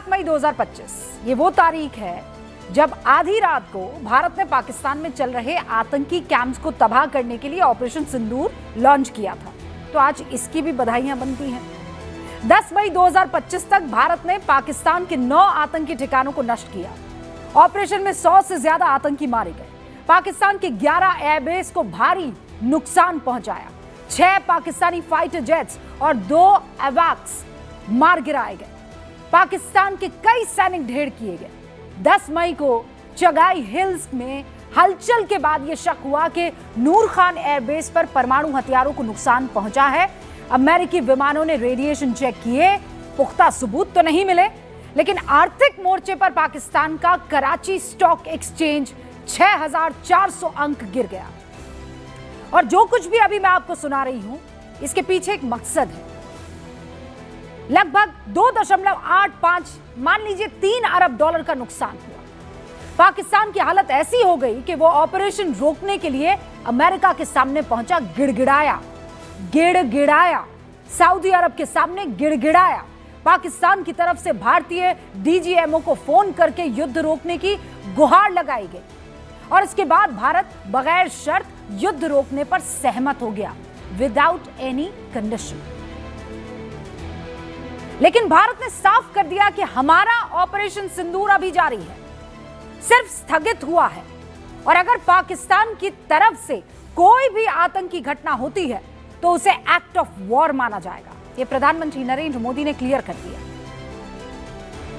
मई 2025 ये वो तारीख है जब आधी रात को भारत ने पाकिस्तान में चल रहे आतंकी कैंप्स को तबाह करने के लिए ऑपरेशन सिंदूर लॉन्च किया था। तो आज इसकी भी बधाइयां बनती हैं। 10 मई 2025 तक भारत ने पाकिस्तान के 9 आतंकी ठिकानों को नष्ट किया। ऑपरेशन में 100 से ज्यादा आतंकी मारे गए। पाकिस्तान के 11 एयरबेस को भारी नुकसान पहुंचाया। 6 पाकिस्तानी फाइटर जेट्स और 2 एवैक्स मार गिराए गए। पाकिस्तान के कई सैनिक ढेर किए गए। 10 मई को चगाई हिल्स में हलचल के बाद यह शक हुआ कि नूर खान एयरबेस पर परमाणु हथियारों को नुकसान पहुंचा है। अमेरिकी विमानों ने रेडिएशन चेक किए, पुख्ता सबूत तो नहीं मिले, लेकिन आर्थिक मोर्चे पर पाकिस्तान का कराची स्टॉक एक्सचेंज 6400 अंक गिर गया। और जो कुछ भी अभी मैं आपको सुना रही हूं, इसके पीछे एक मकसद है। लगभग 2.85 मान लीजिए 3 अरब डॉलर का नुकसान हुआ। पाकिस्तान की हालत ऐसी हो गई कि वो ऑपरेशन रोकने के लिए अमेरिका के सामने पहुंचा, गिड़गिड़ाया, सऊदी अरब के सामने गिड़गिड़ाया। पाकिस्तान की तरफ से भारतीय डीजीएमओ को फोन करके युद्ध रोकने की गुहार लगाई गई और इसके बाद भारत बगैर शर्त युद्ध रोकने पर सहमत हो गया, विदाउट एनी कंडीशन। लेकिन भारत ने साफ कर दिया कि हमारा ऑपरेशन सिंदूर अभी जारी है, सिर्फ स्थगित हुआ है। और अगर पाकिस्तान की तरफ से कोई भी आतंकी घटना होती है तो उसे एक्ट ऑफ वॉर माना जाएगा। यह प्रधानमंत्री नरेंद्र मोदी ने क्लियर कर दिया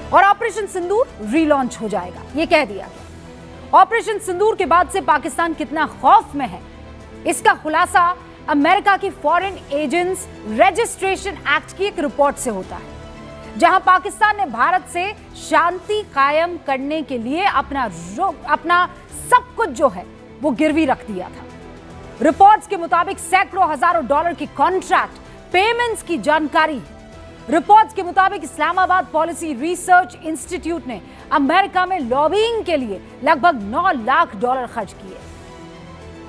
और ऑपरेशन सिंदूर रीलॉन्च हो जाएगा, यह कह दिया गया। ऑपरेशन सिंदूर के बाद से पाकिस्तान कितना खौफ में है, इसका खुलासा अमेरिका की फॉरेन एजेंट्स रजिस्ट्रेशन एक्ट की एक रिपोर्ट से होता है, जहां पाकिस्तान ने भारत से शांति कायम करने के लिए अपना सब कुछ जो है वो गिरवी रख दिया था। रिपोर्ट्स के मुताबिक सैकड़ों हजारों डॉलर की कॉन्ट्रैक्ट पेमेंट्स की जानकारी है। रिपोर्ट्स के मुताबिक इस्लामाबाद पॉलिसी रिसर्च इंस्टीट्यूट ने अमेरिका में लॉबिंग के लिए लगभग 9 लाख डॉलर खर्च किए।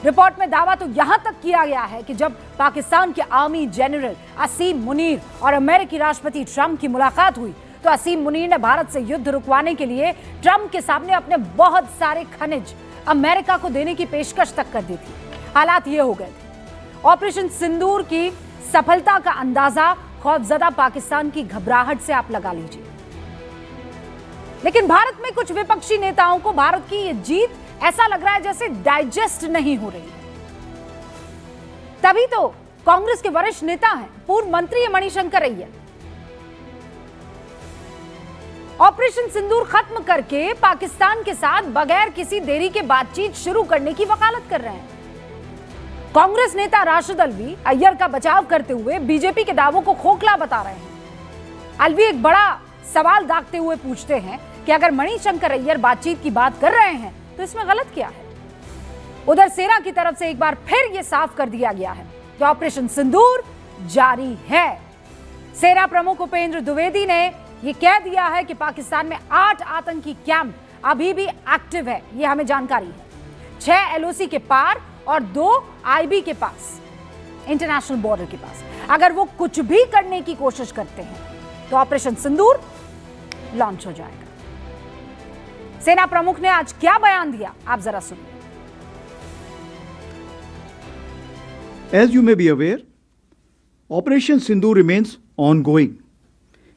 रिपोर्ट में दावा तो यहां तक किया गया है कि जब पाकिस्तान के आर्मी जनरल असीम मुनीर और अमेरिकी राष्ट्रपति ट्रंप की मुलाकात हुई तो असीम मुनीर ने भारत से युद्ध रुकवाने के लिए ट्रंप के सामने अपने बहुत सारे खनिज अमेरिका को देने की पेशकश तक कर दी थी। हालात ये हो गए थे। ऑपरेशन सिंदूर की सफलता का अंदाजा खौफजदा पाकिस्तान की घबराहट से आप लगा लीजिए। लेकिन भारत में कुछ विपक्षी नेताओं को भारत की ये जीत ऐसा लग रहा है जैसे डाइजेस्ट नहीं हो रही है। तभी तो कांग्रेस के वरिष्ठ नेता हैं, पूर्व मंत्री मणिशंकर अय्यर, ऑपरेशन सिंदूर खत्म करके पाकिस्तान के साथ बगैर किसी देरी के बातचीत शुरू करने की वकालत कर रहे हैं। कांग्रेस नेता राशिद अल्वी अय्यर का बचाव करते हुए बीजेपी के दावों को खोखला बता रहे हैं। अल्वी एक बड़ा सवाल दागते हुए पूछते हैं कि अगर मणिशंकर अय्यर बातचीत की बात कर रहे हैं तो इसमें गलत क्या है। उधर सेना की तरफ से एक बार फिर यह साफ कर दिया गया है कि ऑपरेशन सिंदूर जारी है। सेना प्रमुख उपेंद्र द्विवेदी ने यह कह दिया है कि पाकिस्तान में 8 आतंकी कैंप अभी भी एक्टिव है, यह हमें जानकारी है। 6 एलओसी के पार और 2 आईबी के पास, इंटरनेशनल बॉर्डर के पास। अगर वो कुछ भी करने की कोशिश करते हैं तो ऑपरेशन सिंदूर लॉन्च हो जाएगा। सेना प्रमुख ने आज क्या बयान दिया, आप जरा सुनिए। As you may be aware, Operation Sindoor remains ongoing.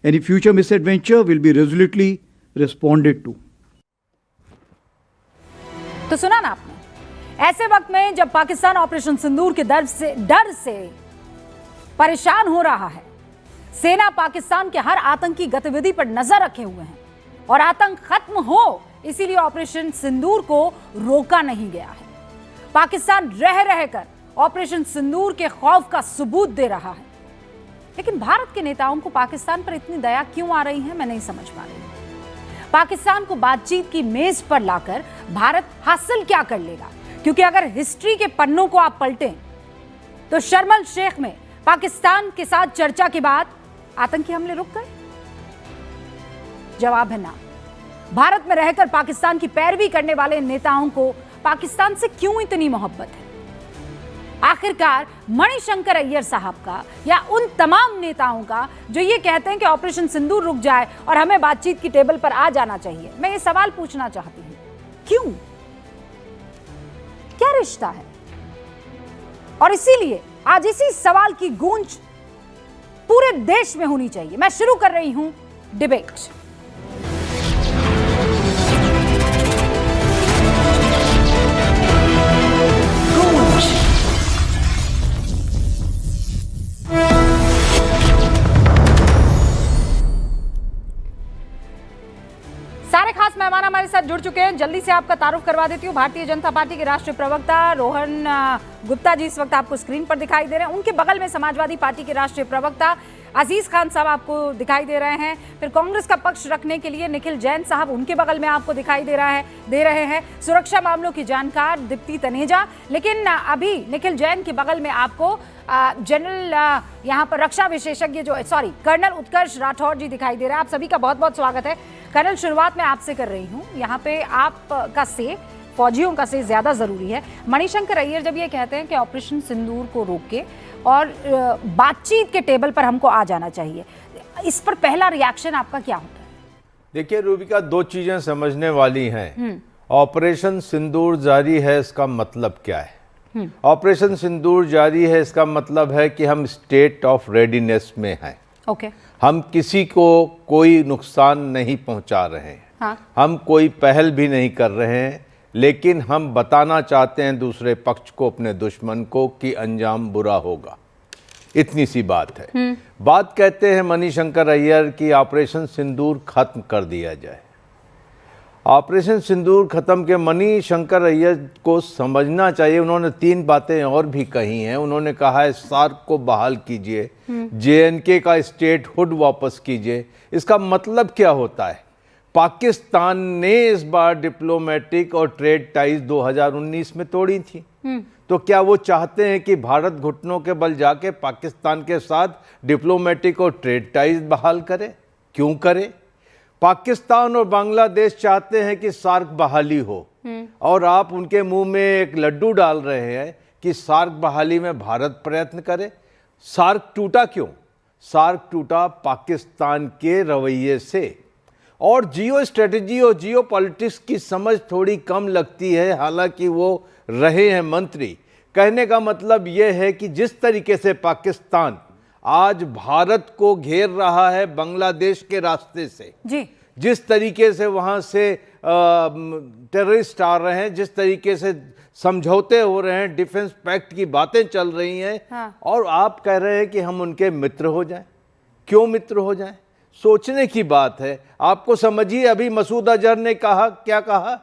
Any future misadventure will be resolutely responded to. तो सुना ना आपने। ऐसे वक्त में जब पाकिस्तान ऑपरेशन सिंदूर के डर से परेशान हो रहा है, सेना पाकिस्तान के हर आतंकी गतिविधि पर नजर रखे हुए हैं और आतंक खत्म हो इसीलिए ऑपरेशन सिंदूर को रोका नहीं गया है। पाकिस्तान रह रहकर ऑपरेशन सिंदूर के खौफ का सबूत दे रहा है। लेकिन भारत के नेताओं को पाकिस्तान पर इतनी दया क्यों आ रही है, मैं नहीं समझ पा रही। पाकिस्तान को बातचीत की मेज पर लाकर भारत हासिल क्या कर लेगा? क्योंकि अगर हिस्ट्री के पन्नों को आप पलटें तो शर्म अल शेख में पाकिस्तान के साथ चर्चा के बाद आतंकी हमले रुक गए। जवाब है ना। भारत में रहकर पाकिस्तान की पैरवी करने वाले नेताओं को पाकिस्तान से क्यों इतनी मोहब्बत है? आखिरकार मणिशंकर अय्यर साहब का या उन तमाम नेताओं का जो ये कहते हैं कि ऑपरेशन सिंदूर रुक जाए और हमें बातचीत की टेबल पर आ जाना चाहिए? मैं ये सवाल पूछना चाहती हूं, क्यों? क्या रिश्ता है? और इसीलिए आज इसी सवाल की गूंज पूरे देश में होनी चाहिए। मैं शुरू कर रही हूं डिबेट। सारे खास मेहमान हमारे साथ जुड़ चुके हैं। जल्दी से आपका तारुफ करवा देती हूँ। भारतीय जनता पार्टी के राष्ट्रीय प्रवक्ता रोहन गुप्ता जी इस वक्त आपको स्क्रीन पर दिखाई दे रहे हैं। उनके बगल में समाजवादी पार्टी के राष्ट्रीय प्रवक्ता अजीज खान साहब आपको दिखाई दे रहे हैं। फिर कांग्रेस का पक्ष रखने के लिए निखिल जैन साहब उनके बगल में आपको दिखाई दे रहे हैं। सुरक्षा मामलों की जानकार दीप्ति तनेजा। लेकिन अभी निखिल जैन के बगल में आपको जनरल यहाँ पर रक्षा विशेषज्ञ कर्नल उत्कर्ष राठौर जी दिखाई दे रहे हैं। आप सभी का बहुत बहुत स्वागत है। कर्नल, शुरुआत मैं आपसे कर रही हूँ। यहाँ पे आपका से फौजियों का से ज्यादा जरूरी है। मणिशंकर अय्यर जब ये कहते हैं कि ऑपरेशन सिंदूर को रोक के और बातचीत के टेबल पर हमको आ जाना चाहिए, इस पर पहला रिएक्शन आपका क्या होता है? देखिए रूबिका, दो चीजें समझने वाली हैं। ऑपरेशन सिंदूर जारी है, इसका मतलब क्या है? ऑपरेशन सिंदूर जारी है, इसका मतलब है कि हम स्टेट ऑफ रेडीनेस में हैं। ओके। हम किसी को कोई नुकसान नहीं पहुंचा रहे हैं। हाँ। हम कोई पहल भी नहीं कर रहे हैं, लेकिन हम बताना चाहते हैं दूसरे पक्ष को, अपने दुश्मन को, कि अंजाम बुरा होगा। इतनी सी बात है। बात कहते हैं मणिशंकर अय्यर की ऑपरेशन सिंदूर खत्म कर दिया जाए। ऑपरेशन सिंदूर खत्म के मणिशंकर अय्यर को समझना चाहिए। उन्होंने 3 बातें और भी कही हैं। उन्होंने कहा है सार्क को बहाल कीजिए, JNK का स्टेटहुड वापस कीजिए। इसका मतलब क्या होता है? पाकिस्तान ने इस बार डिप्लोमेटिक और ट्रेड टाइज 2019 में तोड़ी थी। तो क्या वो चाहते हैं कि भारत घुटनों के बल जाके पाकिस्तान के साथ डिप्लोमेटिक और ट्रेड टाइज बहाल करे? क्यों करे? पाकिस्तान और बांग्लादेश चाहते हैं कि सार्क बहाली हो, और आप उनके मुंह में एक लड्डू डाल रहे हैं कि सार्क बहाली में भारत प्रयत्न करे। सार्क टूटा क्यों? सार्क टूटा पाकिस्तान के रवैये से। और जियो स्ट्रेटजी और जियो पॉलिटिक्स की समझ थोड़ी कम लगती है, हालांकि वो रहे हैं मंत्री। कहने का मतलब यह है कि जिस तरीके से पाकिस्तान आज भारत को घेर रहा है बांग्लादेश के रास्ते से जी, जिस तरीके से वहाँ से टेररिस्ट आ रहे हैं, जिस तरीके से समझौते हो रहे हैं, डिफेंस पैक्ट की बातें चल रही हैं। हाँ। और आप कह रहे हैं कि हम उनके मित्र हो जाएं। क्यों मित्र हो जाएं? सोचने की बात है। आपको समझिए, अभी मसूद अजहर ने कहा, क्या कहा?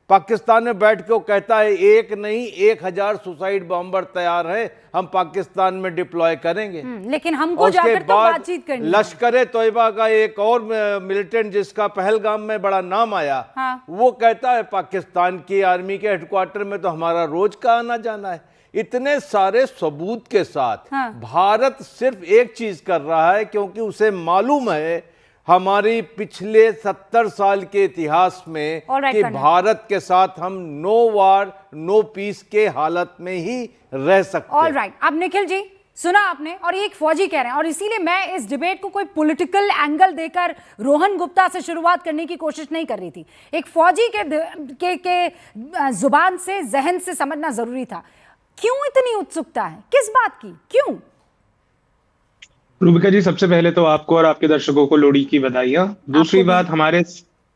पाकिस्तान में बैठ के वो कहता है 1 नहीं 1000 सुसाइड बॉम्बर तैयार है, हम पाकिस्तान में डिप्लॉय करेंगे। लेकिन हमको जाकर तो बातचीत करनी है। लश्कर तोयबा का एक और मिलिटेंट जिसका पहलगाम में बड़ा नाम आया, हाँ। वो कहता है पाकिस्तान की आर्मी के हेडक्वार्टर में तो हमारा रोज का आना जाना है। इतने सारे सबूत के साथ हाँ। भारत सिर्फ एक चीज कर रहा है, क्योंकि उसे मालूम है हमारी पिछले 70 साल के इतिहास में कि भारत के साथ हम नो वार नो पीस के हालत में ही रह सकते हैं। ऑलराइट, अब निखिल जी सुना आपने, और ये एक फौजी कह रहे हैं, और इसीलिए मैं इस डिबेट को कोई पॉलिटिकल एंगल देकर रोहन गुप्ता से शुरुआत करने की कोशिश नहीं कर रही थी। एक फौजी के जुबान से, जहन से समझना जरूरी था। क्यों इतनी उत्सुकता है? किस बात की? क्यों? रूबिका जी, सबसे पहले तो आपको और आपके दर्शकों को लोहड़ी की बधाइयां। दूसरी बात,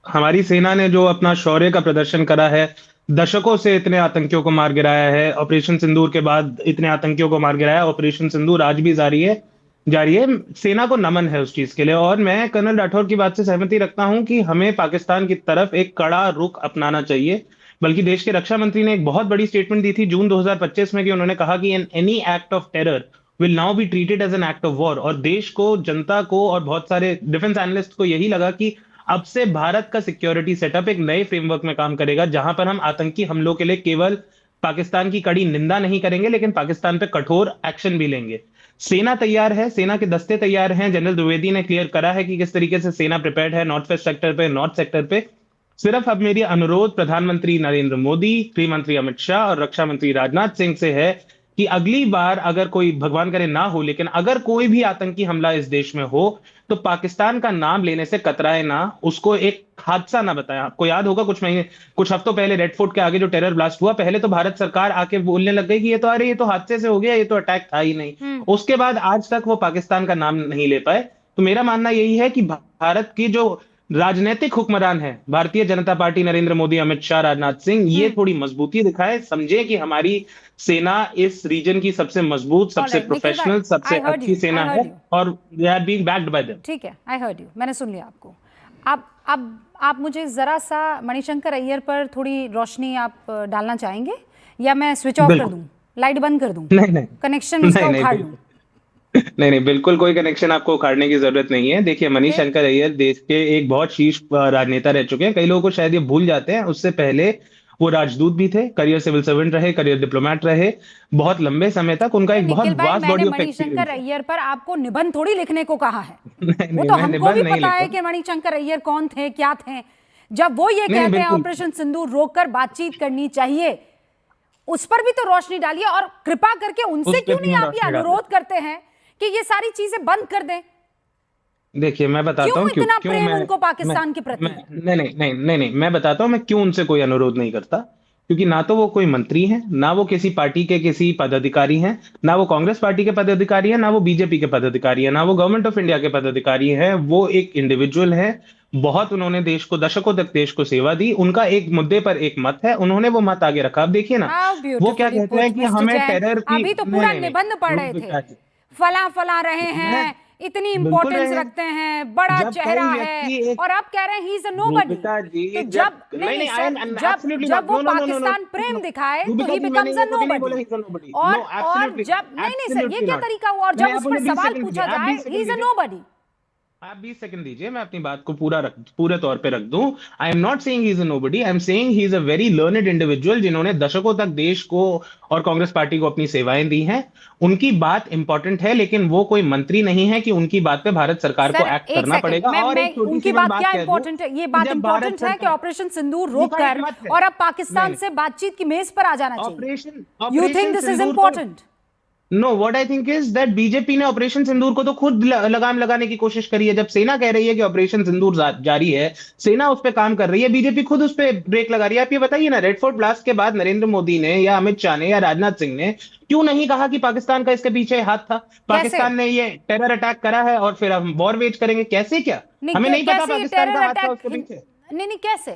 हमारी सेना ने जो अपना शौर्य का प्रदर्शन करा है, दशकों से इतने आतंकियों को मार गिराया है, ऑपरेशन सिंदूर के बाद इतने आतंकियों को मार गिराया, ऑपरेशन सिंदूर आज भी जारी है। सेना को नमन है उस चीज के लिए। और मैं कर्नल राठौर की बात से सहमति रखता हूं कि हमें पाकिस्तान की तरफ एक कड़ा रुख अपनाना चाहिए। बल्कि देश के रक्षा मंत्री ने एक बहुत बड़ी स्टेटमेंट दी थी जून 2025 में, कि उन्होंने कहा कि any act of terror will now be treated as an act of war. और देश को, जनता को और बहुत सारे डिफेंस एनालिस्ट को यही लगा कि अब से भारत का सिक्योरिटी सेटअप एक नए फ्रेमवर्क में काम करेगा, जहां पर हम आतंकी हमलों के लिए केवल पाकिस्तान की कड़ी निंदा नहीं करेंगे, लेकिन पाकिस्तान पे कठोर एक्शन भी लेंगे। सेना तैयार है, सेना के दस्ते तैयार हैं। जनरल द्विवेदी ने क्लियर करा है कि किस तरीके से सेना प्रिपेयर्ड है नॉर्थ वेस्ट सेक्टर पे, नॉर्थ सेक्टर पे। सिर्फ अब मेरी अनुरोध प्रधानमंत्री नरेंद्र मोदी, गृह मंत्री अमित शाह और रक्षा मंत्री राजनाथ सिंह से है कि अगली बार अगर कोई, भगवान करे ना हो, लेकिन अगर कोई भी आतंकी हमला इस देश में हो तो पाकिस्तान का नाम लेने से कतराए ना, उसको एक हादसा ना बताएं। आपको याद होगा कुछ हफ्तों पहले रेड फोर्ट के आगे जो टेरर ब्लास्ट हुआ, पहले तो भारत सरकार आके बोलने लग गई कि ये तो हादसे से हो गया, ये तो अटैक था ही नहीं। उसके बाद आज तक वो पाकिस्तान का नाम नहीं ले पाए। तो मेरा मानना यही है कि भारत की जो राजनीतिक हुक्मरान है, भारतीय जनता पार्टी, नरेंद्र मोदी, अमित शाह, राजनाथ सिंह, ये थोड़ी मजबूती दिखाए, समझे कि हमारी सेना इस रीजन की सबसे मजबूत, सबसे Alright, निखिल प्रोफेशनल, भाई, सबसे I heard अच्छी you, सेना I heard है you. और they are being backed by them. ठीक है, आई हर्ड यू, मैंने सुन लिया आपको। अब आप मुझे जरा सा मणिशंकर अय्यर पर थोड़ी रोशनी आप डालना चाहेंगे, या मैं स्विच ऑफ कर बिल्कुल। दूं, लाइट बंद कर दूं, नहीं कनेक्शन उसका नहीं उखाड़ नहीं, लूं? नहीं बिल्कुल कोई कनेक्शन आपको उखाड़ने की जरूरत नहीं है। देखिए, मनीष फिर? शंकर अय्यर देश के एक बहुत शीर्ष राजनेता रह चुके हैं। कई लोगों को शायद ये भूल जाते हैं, उससे पहले वो राजदूत भी थे, करियर सिविल सर्वेंट रहे, करियर डिप्लोमेट रहे, बहुत लंबे समय तक उनका एक बहुत निखिल भाई, वास्ट मैंने body of Manishankar experience. Iyer पर आपको निबंध थोड़ी लिखने को कहा है। नहीं वो नहीं, तो मैं हमको निबंध भी नहीं पता है लिखता। कि मणिशंकर अय्यर कौन थे, क्या थे। जब वो ये नहीं, कहते हैं बिल्कुल। ऑपरेशन सिंदूर रोककर बातचीत करनी चाहिए, उस पर भी तो रोशनी डालिए, और कृपा करके उस उनसे पे क्यों नहीं क्यों आप ये रोशनी डालें? अनुरोध करते हैं कि ये सारी चीजें बंद कर दें? देखिए, मैं बताता क्यों हूँ इतना क्यों प्रेम मैं उनको पाकिस्तान के प्रति? नहीं, मैं बताता हूँ मैं क्यों उनसे कोई अनुरोध नहीं करता। क्योंकि ना तो वो कोई मंत्री हैं, ना वो किसी पार्टी के किसी पदाधिकारी हैं, ना वो कांग्रेस पार्टी के पदाधिकारी हैं, ना वो बीजेपी के पदाधिकारी हैं, ना वो गवर्नमेंट ऑफ इंडिया के पदाधिकारी हैं। वो एक इंडिविजुअल है। बहुत उन्होंने देश को, दशकों तक देश को सेवा दी। उनका एक मुद्दे पर एक मत है, उन्होंने वो मत आगे रखा। अब देखिए ना, How वो क्या beautifully कहते हैं put, कि Mr. हमें जैन। टेरर की, अभी तो पूरा निबंध पढ़ रहे थे, फला फला रहे हैं, इतनी इंपॉर्टेंस रहे। रखते हैं, बड़ा जब चेहरा कोई है, व्यक्ति एक- और आप कह रहे हैं he is a nobody. Rubika ji, तो जब नहीं I am सर, absolutely जब not. वो No, no, no, no, Pakistan no, Prem no. दिखाए तो रूबिका ही जी, मैंने बिकम्स अ ये कभी नहीं बोला नोबडी। he's a nobody. और No, absolutely, जब नहीं सर, ये absolutely क्या not. तरीका हुआ? और मैं जब उस आपको पर 20 सवाल सेकंड पूछा दीजिए, आप जाए 20 ही इज अ सेकंड नोबडी। आप 20 सेकंड दीजिए, मैं अपनी बात को पूरे तौर पे रख दूं। आई am not saying he is a nobody, I am saying he is a very learned individual, जिन्होंने दशकों तक देश को और कांग्रेस पार्टी को अपनी सेवाएं दी हैं। उनकी बात इंपॉर्टेंट है, लेकिन वो कोई मंत्री नहीं है कि उनकी बात पे भारत सरकार को सर एक्ट एक करना सेकंड, पड़ेगा। और मैं एक छोटी उनकी सी बात मैं क्या कह दूं इंपॉर्टेंट है? ये कि बात जब भारत इंपॉर्टेंट है कि सरकार- ऑपरेशन सिंदूर रूबिका, रोककर एक बात है। और अब पाकिस्तान नहीं, से बातचीत की मेज पर आ जाना चाहिए। Operation you think this is Sindoor को- important? No, what I think is that BJP ने ऑपरेशन सिंदूर को तो खुद लगाम लगाने की कोशिश करी है। जब सेना कह रही है कि ऑपरेशन सिंदूर जारी है, सेना उस पर काम कर रही है, बीजेपी खुद उस पर ब्रेक लगा रही है। आप ये बताइए ना, रेड फोर्ट ब्लास्ट के बाद नरेंद्र मोदी ने या अमित शाह ने या राजनाथ सिंह ने क्यों नहीं कहा कि पाकिस्तान का इसके पीछे हाथ था? पाकिस्तान ने ये टेरर अटैक करा है और फिर हम वॉर वेज करेंगे। कैसे? क्या हमें नहीं पता पाकिस्तान का हाथ था उसके पीछे? नहीं कैसे?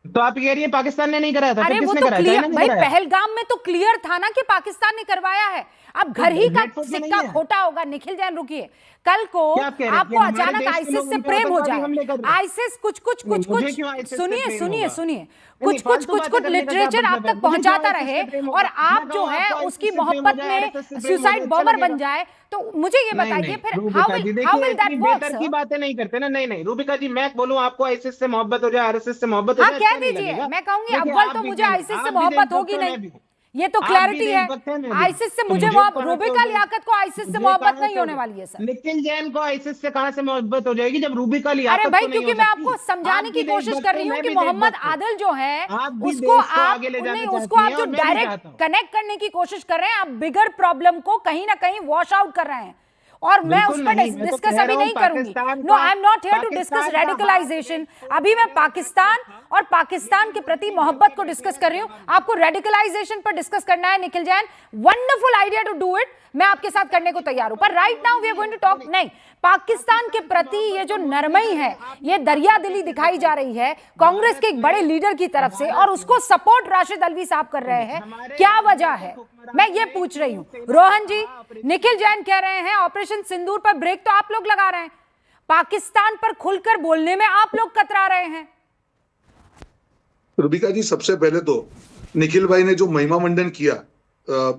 तो आप कह रही है पाकिस्तान ने नहीं कराया था, अरे फिर वो किसने तो कराया? क्लियर चाइना ने भाई, कराया? पहलगाम में तो क्लियर था ना कि पाकिस्तान ने करवाया है। अब घर ही का रेड फोर्ट में नहीं सिक्का है। खोटा होगा। निखिल जैन रुकिए, कल को क्या आप कह रहे हैं आपको कि हमारे अचानक देश के आईसिस लोग से उन पे प्रेम हो आतंकवादी हमले जाए, कर रहे हैं? आईसिस कुछ मुझे क्यों ISIS से सुनिए प्रेम सुनिए होगा? सुनिए, नहीं, कुछ फालतू बातें करने का क्या लिटरेचर आप मतलब है? तक मुझे पहुंचाता क्यों ISIS रहे से प्रेम और होगा? आप मैं जो कहूँ है आपको उसकी ISIS से प्रेम हो मोहब्बत जाए, में RSS से प्रेम हो सुसाइड जाए, बॉम्बर अच्छा बन लगेगा। जाए, तो मुझे ये बताइए फिर रूबिका जी, हाउ देखिए, विल दैट इतनी वर्क बेतर सर? की बातें नहीं करते ना। नहीं रूबिका जी, मैं बोलूं आपको आईसिस से मोहब्बत हो जाए, आरएसएस से मोहब्बत हो हाँ जाए, कह अच्छा नहीं दीजिए, लगेगा। मैं कहूंगी देखिए, अव्वल आप तो भी मुझे देश- आईसिस से आप भी मोहब्बत देशभक्त होगी हैं, मैं नहीं, भी हूं। ये तो आप भी क्लैरिटी है। देशभक्त हैं, मैं भी। आईसिस से तो मुझे मुझे मोहब्बत, कहाँ से रूबिका होगी? लियाकत को आईसिस से मुझे मोहब्बत कहाँ नहीं से होने होगी? वाली है सर। निखिल जैन को आईसिस से कहां से मोहब्बत हो जाएगी जब रूबिका लियाकत अरे को भाई, नहीं क्योंकि हो मैं सकती? आपको समझाने आप की भी कोशिश देशभक्त कर हैं, रही हूँ मैं कि भी मोहम्मद देशभक्त हूं। आदिल जो है आप भी उसको देश को आप आगे ले जाना नहीं, चाहती उसको आप हैं जो और मैं भी डायरेक्ट चाहता हूं। कनेक्ट करने की कोशिश कर रहे हैं, आप बिगर प्रॉब्लम को कहीं ना कहीं वॉश आउट कर रहे हैं, और मैं उस बिल्कुल पर नहीं, मैं तो डिस्कस कह अभी रहा हूं नहीं करूंगी। पाकिस्तान नो, का- I am not here to discuss Pakistan का रेडिकलाइजेशन। अभी मैं पाकिस्तान और पाकिस्तान के प्रति मोहब्बत को डिस्कस कर रही हूं। आपको रेडिकलाइजेशन पर डिस्कस करना है Nikhil Jain, wonderful idea to do it, मैं आपके साथ करने को तैयार हूं, पर right now we are going to talk. नहीं, पाकिस्तान के प्रति ये जो नरमई है, ये दरिया दिली दिखाई जा रही है कांग्रेस के एक बड़े लीडर की तरफ से, और उसको सपोर्ट राशिद अलवी साहब कर रहे हैं। क्या वजह है, मैं ये पूछ रही हूं। रोहन जी, निखिल जैन कह रहे हैं ऑपरेशन सिंदूर पर ब्रेक तो आप लोग लगा रहे हैं, पाकिस्तान पर खुलकर बोलने में आप लोग कतरा रहे हैं। रूबिका जी, सबसे पहले तो निखिल भाई ने जो महिमा मंडन किया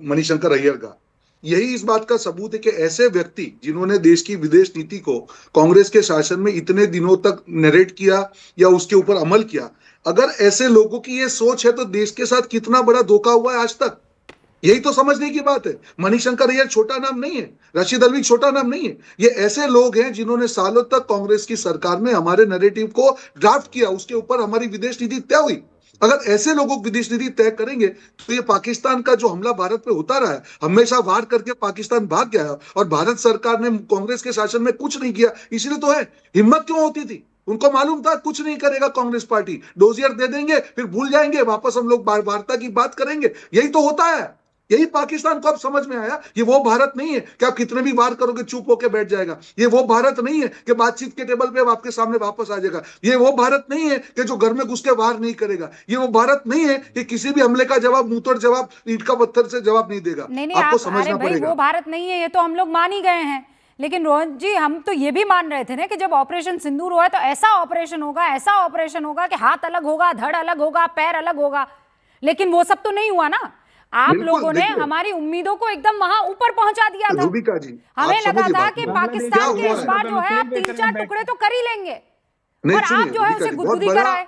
मणिशंकर अय्यर का, यही इस बात का सबूत है कि ऐसे व्यक्ति जिन्होंने देश की विदेश नीति को कांग्रेस के शासन में इतने दिनों तक नरेट किया या उसके ऊपर अमल किया, अगर ऐसे लोगों की ये सोच है तो देश के साथ कितना बड़ा धोखा हुआ है आज तक, यही तो समझने की बात है। मणिशंकर अय्यर छोटा नाम नहीं है, राशिद अलवी छोटा नाम नहीं है। ये ऐसे लोग हैं जिन्होंने सालों तक कांग्रेस की सरकार में हमारे नैरेटिव को ड्राफ्ट किया, उसके ऊपर हमारी विदेश नीति तय हुई। अगर ऐसे लोगों विदेश नीति तय करेंगे तो ये पाकिस्तान का जो हमला भारत पे होता रहा है, हमेशा वार करके पाकिस्तान भाग गया है और भारत सरकार ने कांग्रेस के शासन में कुछ नहीं किया, इसीलिए तो है। हिम्मत क्यों होती थी? उनको मालूम था कुछ नहीं करेगा कांग्रेस पार्टी, डोजियर दे देंगे फिर भूल जाएंगे, वापस हम लोग वार्ता की बात करेंगे। यही तो होता है। यही पाकिस्तान को अब समझ में आया, ये वो भारत नहीं है कि आप कितने भी वार करोगे चुप होकर बैठ जाएगा। ये वो भारत नहीं है कि बातचीत के टेबल पे आपके सामने वापस आ जाएगा। ये वो भारत नहीं है कि जो घर में घुस के वार नहीं करेगा। ये वो भारत नहीं है कि किसी भी हमले का जवाब मुंहतोड़ जवाब, ईंट का पत्थर से जवाब नहीं देगा। नहीं, आपको अरे समझना भाई पड़ेगा। वो भारत नहीं है, ये तो हम लोग मान ही गए हैं। लेकिन रोहन जी, हम तो ये भी मान रहे थे ना कि जब ऑपरेशन सिंदूर हुआ तो ऐसा ऑपरेशन होगा कि हाथ अलग होगा, धड़ अलग होगा, पैर अलग होगा। लेकिन वो सब तो नहीं हुआ ना। आप लोगों ने हमारी उम्मीदों को एकदम वहां ऊपर पहुंचा दिया था। रूबिका जी, हमें लगा था कि क्या पाकिस्तान के हुआ इस है? बार जो है आप 3-4 टुकड़े तो कर ही लेंगे, नहीं, और आप सुनिए, जो है रूबिका उसे जी, बहुत गुदगुदी बड़ा कराए।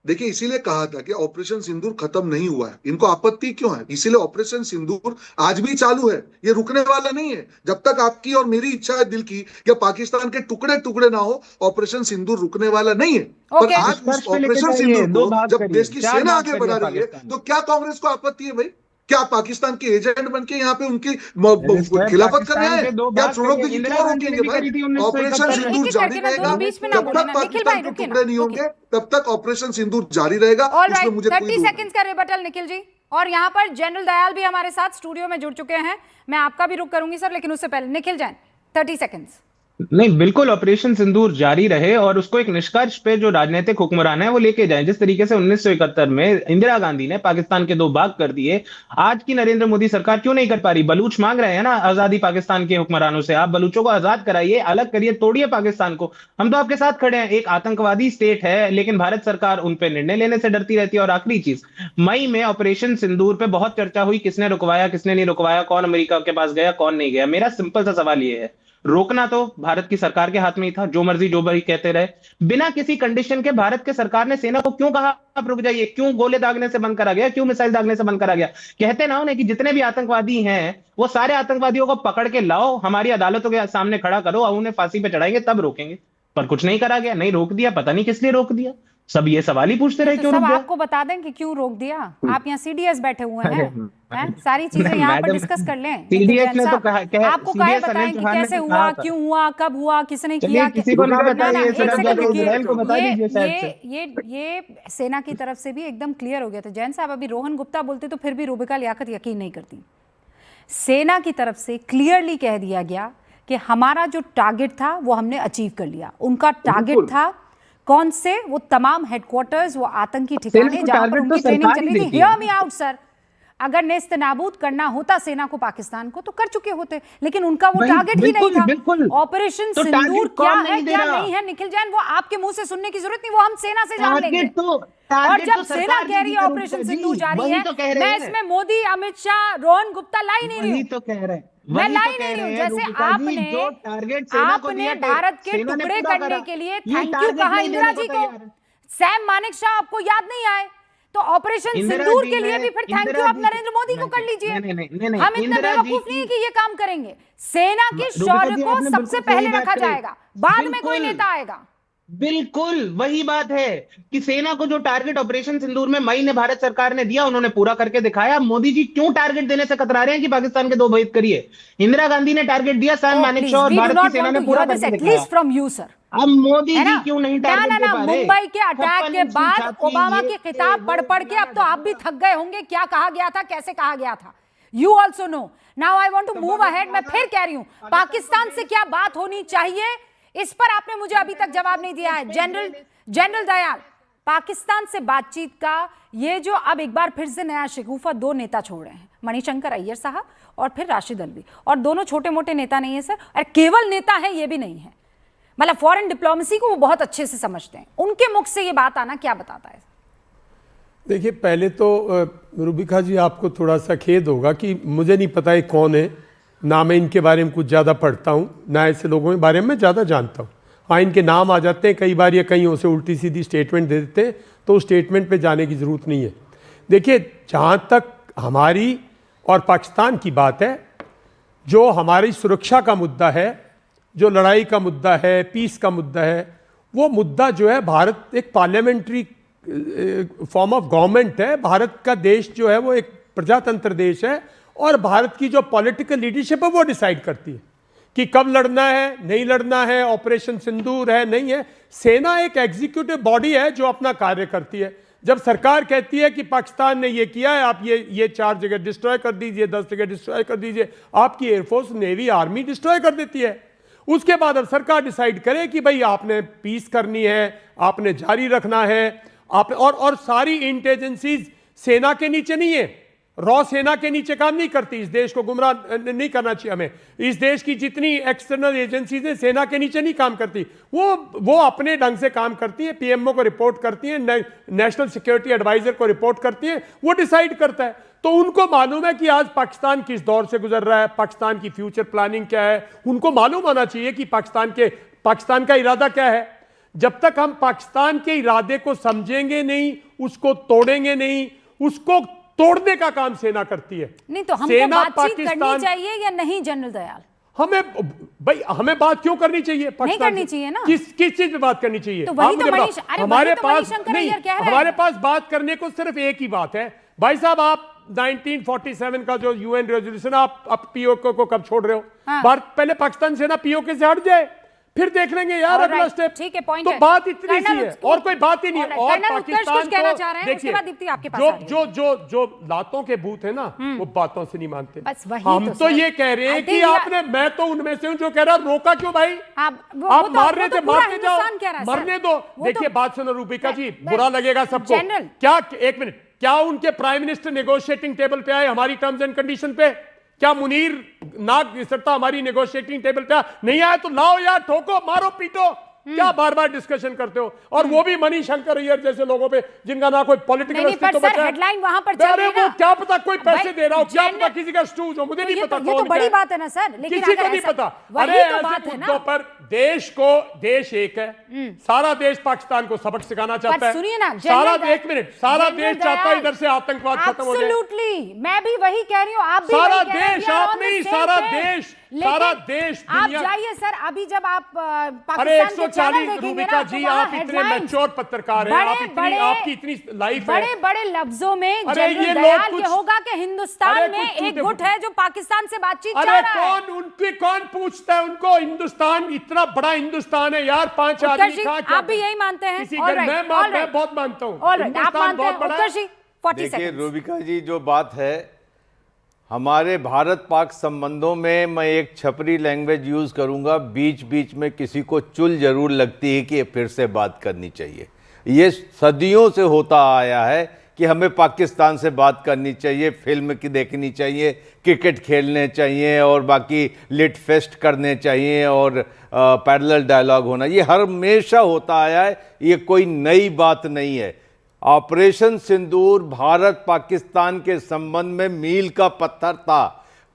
देखिए, इसीलिए कहा था कि ऑपरेशन सिंदूर खत्म नहीं हुआ है। इनको आपत्ति क्यों है? इसीलिए ऑपरेशन सिंदूर आज भी चालू है, ये रुकने वाला नहीं है। जब तक आपकी और मेरी इच्छा है दिल की कि पाकिस्तान के टुकड़े टुकड़े ना हो, ऑपरेशन सिंदूर रुकने वाला नहीं है। पर ओके। आज उस ऑपरेशन सिंदूर को जब देश की सेना आगे बढ़ा रही है, तो क्या कांग्रेस को आपत्ति है भाई? क्या पाकिस्तान के एजेंट बन के यहाँ पे उनकी खिलाफत करने आए? क्या छोड़ोगे कि क्यों रोकेंगे भाई? ऑपरेशन सिंदूर जारी रहेगा। जब तक पाकिस्तान के टुकड़े नहीं होंगे तब तक ऑपरेशन सिंदूर जारी रहेगा। उसमें मुझे 30 सेकंड्स का रिबटल निखिल जी। और यहाँ पर जनरल दयाल भी हमारे साथ स्टूडियो में जुड़ चुके हैं। मैं आपका भी रुख करूंगी सर, लेकिन उससे पहले निखिल जैन 30 सेकंड्स। नहीं, बिल्कुल ऑपरेशन सिंदूर जारी रहे और उसको एक निष्कर्ष पे जो राजनीतिक हुक्मरान है वो लेके जाए। जिस तरीके से 1971 में इंदिरा गांधी ने पाकिस्तान के 2 भाग कर दिए, आज की नरेंद्र मोदी सरकार क्यों नहीं कर पा रही? बलूच मांग रहे हैं ना आजादी पाकिस्तान के हुक्मरानों से, आप बलूचों को आजाद कराइए, अलग करिए, तोड़िए पाकिस्तान को। हम तो आपके साथ खड़े हैं। एक आतंकवादी स्टेट है, लेकिन भारत सरकार उन पे निर्णय लेने से डरती रहती है। और आखिरी चीज, मई में ऑपरेशन सिंदूर पे बहुत चर्चा हुई, किसने रुकवाया किसने नहीं रुकवाया, कौन अमेरिका के पास गया कौन नहीं गया। मेरा सिंपल सा सवाल ये है, रोकना तो भारत की सरकार के हाथ में ही था, जो मर्जी जो भाई कहते रहे। बिना किसी कंडीशन के भारत के सरकार ने सेना को क्यों कहा आप रुक जाइए? क्यों गोले दागने से बंद करा गया? क्यों मिसाइल दागने से बंद करा गया? कहते ना उन्हें कि जितने भी आतंकवादी हैं वो सारे आतंकवादियों को पकड़ के लाओ, हमारी अदालतों के सामने खड़ा करो और उन्हें फांसी पे चढ़ाएंगे, तब रोकेंगे। पर कुछ नहीं करा गया, नहीं रोक दिया। पता नहीं किस लिए रोक दिया। सब ये सवाल ही पूछते रहे, तो क्यों सब रुक गया? आपको बता दें कि क्यों रोक दिया। आप यहाँ सीडीएस बैठे हुए हैं, सारी चीजें यहाँ पर डिस्कस कर लें। सीडीएस ने तो आपको कहे बताएं कि कैसे हुआ, क्यों हुआ, कब हुआ, किसने किया। किसी को ना बताइए, ये सेना की तरफ से भी एकदम क्लियर हो गया था। जैन साहब, अभी रोहन गुप्ता बोलते तो फिर भी रूबिका लियाकत यकीन नहीं करती। सेना की तरफ से क्लियरली कह दिया गया कि हमारा जो टारगेट था वो हमने अचीव कर लिया। उनका टारगेट था कौन से? वो तमाम हेडक्वार्टर्स, वो आतंकी ठिकाने जहां पर उनकी ट्रेनिंग चल रही थी। हियर मी आउट सर, अगर नेस्त नाबूद करना होता सेना को, पाकिस्तान को, तो कर चुके होते, लेकिन उनका वो टारगेट ही नहीं था। ऑपरेशन सिंदूर क्या है क्या नहीं है, निखिल जैन, वो आपके मुंह से सुनने की जरूरत नहीं, वो हम सेना से जान लेंगे। और जब सेना कह रही है ऑपरेशन सिंदूर जारी है, मैं इसमें मोदी, अमित शाह, रोहन गुप्ता ला ही नहीं रही हूं। मैं ला ही नहीं रही हूं। जैसे आपने भारत के टुकड़े करने के लिए थैंक यू कहा इंदिरा जी को, सैम मानेकशॉ आपको याद नहीं आए, तो ऑपरेशन सिंदूर के लिए भी फिर थैंक यू आप नरेंद्र मोदी को कर लीजिए। हम इतने बेवकूफ नहीं कि ये काम करेंगे। सेना के शौर्य को सबसे पहले रखा जाएगा, बाद में कोई नेता आएगा। बिल्कुल वही बात है कि सेना को जो टारगेट ऑपरेशन सिंदूर में मई ने भारत सरकार ने दिया, उन्होंने पूरा करके दिखाया। मोदी जी क्यों टारगेट देने से कतरा रहे हैं कि पाकिस्तान के 2 भेद करिए? इंदिरा गांधी ने टारगेट दिया, सैम मानेकशॉ और भारत की सेना ने पूरा करके दिखाया। अब मोदी जी क्यों नहीं टारगेट दे पा रहे? मुंबई के अटैक के बाद ओबामा के खिताब पढ़ के अब तो आप भी थक गए होंगे, क्या कहा गया था, कैसे कहा गया था। You also know. Now I want to move ahead. मैं फिर कह रही हूं, पाकिस्तान से क्या बात होनी चाहिए, इस पर आपने मुझे अभी तक जवाब नहीं दिया है। जनरल दयाल, पाकिस्तान से बातचीत का ये जो अब एक बार फिर से नया शिकूफा 2 नेता छोड़ रहे हैं, मणिशंकर अय्यर साहब और फिर राशिद अल्वी, और दोनों छोटे मोटे नेता नहीं है सर, और केवल नेता है ये भी नहीं है, मतलब फॉरेन डिप्लोमेसी को वो बहुत अच्छे से समझते हैं। उनके मुख से ये बात आना क्या बताता है? देखिए, पहले तो रूबिका जी आपको थोड़ा सा खेद होगा कि मुझे नहीं पता ये कौन है, ना मैं इनके बारे में कुछ ज़्यादा पढ़ता हूँ, ना ऐसे लोगों के बारे में ज़्यादा जानता हूँ। हाँ, इनके नाम आ जाते हैं कई बार, या कहीं से उल्टी सीधी स्टेटमेंट दे देते हैं, तो उस स्टेटमेंट पे जाने की ज़रूरत नहीं है। देखिए, जहाँ तक हमारी और पाकिस्तान की बात है, जो हमारी सुरक्षा का मुद्दा है, जो लड़ाई का मुद्दा है, पीस का मुद्दा है, वो मुद्दा जो है भारत एक पार्लियामेंट्री फॉर्म ऑफ गवर्नमेंट है। भारत का देश जो है वो एक प्रजातंत्र देश है और भारत की जो पॉलिटिकल लीडरशिप है वो डिसाइड करती है कि कब लड़ना है, नहीं लड़ना है, ऑपरेशन सिंदूर है, नहीं है। सेना एक एग्जीक्यूटिव बॉडी है जो अपना कार्य करती है। जब सरकार कहती है कि पाकिस्तान ने ये किया है, आप ये 4 जगह डिस्ट्रॉय कर दीजिए, 10 जगह डिस्ट्रॉय कर दीजिए, आपकी एयरफोर्स, नेवी, आर्मी डिस्ट्रॉय कर देती है। उसके बाद अब सरकार डिसाइड करे कि भाई आपने पीस करनी है, आपने जारी रखना है, आपने और सारी इंटेलिजेंसीज सेना के नीचे नहीं है, रॉ सेना के नीचे काम नहीं करती। इस देश को गुमराह नहीं करना चाहिए हमें। इस देश की जितनी एक्सटर्नल एजेंसीज हैं सेना के नीचे नहीं काम करती, वो अपने ढंग से काम करती है, पीएमओ को रिपोर्ट करती है, नेशनल सिक्योरिटी एडवाइजर को रिपोर्ट करती है, वो डिसाइड करता है। तो उनको मालूम है कि आज पाकिस्तान किस दौर से गुजर रहा है, पाकिस्तान की फ्यूचर प्लानिंग क्या है। उनको मालूम होना चाहिए कि पाकिस्तान का इरादा क्या है। जब तक हम पाकिस्तान के इरादे को समझेंगे नहीं, उसको तोड़ेंगे नहीं, उसको तोड़ने का काम सेना करती है। नहीं तो हमको बातचीत करनी चाहिए या नहीं जनरल दयाल? हमें बात क्यों करनी चाहिए? नहीं करनी चाहिए ना। किस चीज पे बात करनी चाहिए? तो वही तो हमारे पास नहीं, हमारे पास बात करने को सिर्फ एक ही बात है। भाई साहब, आप 1947 का जो यूएन रेजोल्यूशन, आप पीओके को कब छोड़ रहे हो? पहले पाकिस्तान सेना पीओके से हट जाए, फिर देख लेंगे यार अगला स्टेप। ठीक है, पॉइंट तो है। बात इतनी सी है और कोई बात ही नहीं है। और पाकिस्तान कहना चाह रहे हैं, उसके बाद दीप्ति आपके पास आ रही है। जो लातों के भूत है ना, वो बातों से नहीं मानते। बस वही हम तो ये कह रहे हैं कि आपने, मैं तो उनमें से हूं जो कह रहा, रोका क्यों भाई? आप मार रहे थे, मारते जाओ, मरने दो। देखिए बात सुनो रूबिका जी, बुरा लगेगा सबको। क्या एक मिनट, क्या उनके प्राइम मिनिस्टर नेगोशिएटिंग टेबल पे आए हमारी टर्म्स एंड कंडीशन पे? क्या मुनीर नाक घिसटता हमारी नेगोशिएटिंग टेबल पे नहीं आया? तो लाओ यार, ठोको, मारो, पीटो। क्या बार बार डिस्कशन करते हो? और वो भी मणिशंकर अय्यर जैसे लोगों पे जिनका ना कोई पॉलिटिकल अस्तित्व बचा है। हेडलाइन वहां पर चल रही है ना। क्या पता कोई पैसे दे रहा हो, क्या पता किसी का स्टूज हो, मुझे नहीं पता। ये तो बड़ी बात है ना सर, लेकिन किसी को नहीं पता। अरे ऐसे मुद्दों पर देश एक है, सारा देश पाकिस्तान को सबक सिखाना चाहता है। सुनिए ना, सारा एक मिनट, सारा देश चाहता है इधर से आतंकवाद खत्म हो जाए। एब्सोल्युटली, मैं भी वही कह रही हूँ, आप भी सारा देश, आप नहीं, सारा देश, सारा देश। आप जाइए सर, अभी जब आप पाकिस्तान अरे के चैनल 140 देखेंगे रूबिका ना, जी, तो आप इतने मैच्योर पत्रकार हैं, आपकी इतनी लाइफ है। बड़े बड़े लफ्जों में जनरल ये दयाल ये होगा कि हिंदुस्तान में एक गुट है जो पाकिस्तान से बातचीत चाह रहा है। कौन पूछता है उनको? हिंदुस्तान इतना बड़ा हिंदुस्तान है यार, 5 आदमी का। आप भी यही मानते हैं? मैं बहुत मानता हूँ, हिंदुस्तान बहुत बड़ा है। देखिए रूबिका जी, जो बात है हमारे भारत पाक संबंधों में, मैं एक छपरी लैंग्वेज यूज करूंगा, बीच बीच में किसी को चुल जरूर लगती है कि फिर से बात करनी चाहिए। ये सदियों से होता आया है कि हमें पाकिस्तान से बात करनी चाहिए, फिल्म की देखनी चाहिए, क्रिकेट खेलने चाहिए और बाकी लिट फेस्ट करने चाहिए और पैरेलल डायलॉग होना, ये हमेशा होता आया है, ये कोई नई बात नहीं है। ऑपरेशन सिंदूर भारत पाकिस्तान के संबंध में मील का पत्थर था।